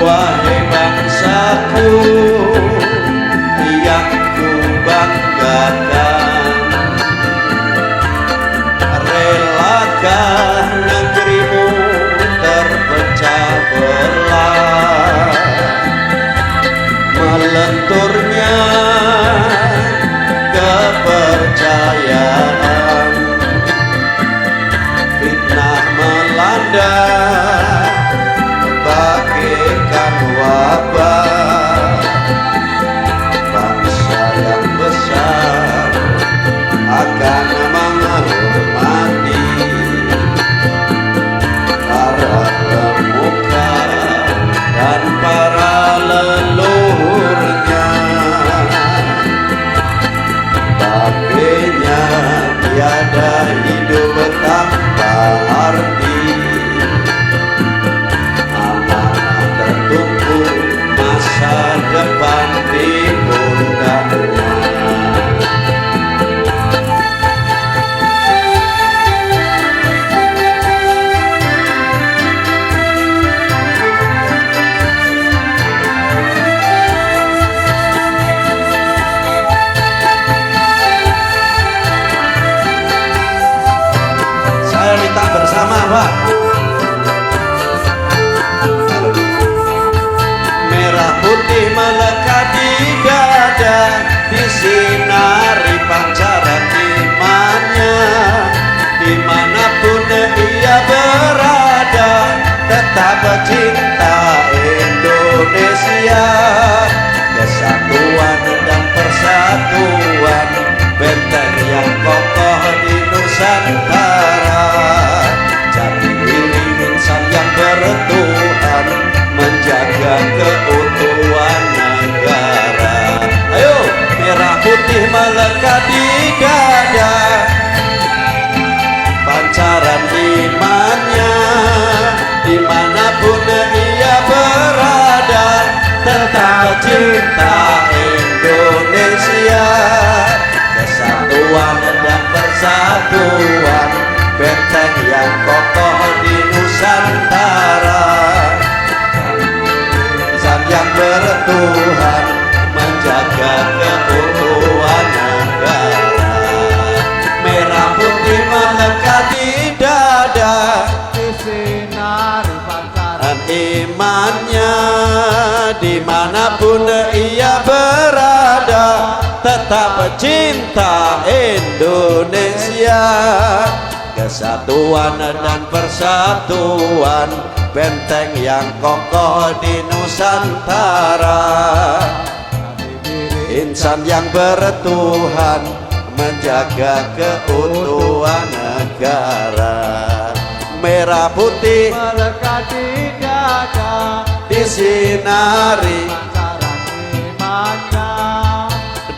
Wahai bangsaku yang ku banggakan, relakan negerimu terpecah belah, melenturnya kepercayaan, fitnah melanda bagaikan wabah. Bangsa yang besar akan menghormati para pemuka dan para leluhurnya. pecinta Indonesia, kesatuan dan persatuan, benteng yang kokoh di Nusantara. Insan yang bertuhan menjaga keutuhan negara, merah putih melekat di dada, disinari pancaran imannya dimanapun ia berada, tetap cinta Indonesia, kesatuan dan persatuan, benteng yang kokoh di Nusantara. Insan yang bertuhan menjaga keutuhan negara, merah putih melekat di dada, disinari pancaran imannya,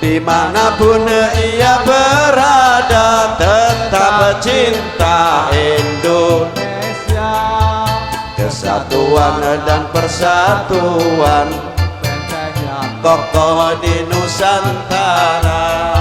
dimanapun ia berada, tetap cinta Indonesia, kesatuan dan persatuan, benteng yang kokoh di Nusantara.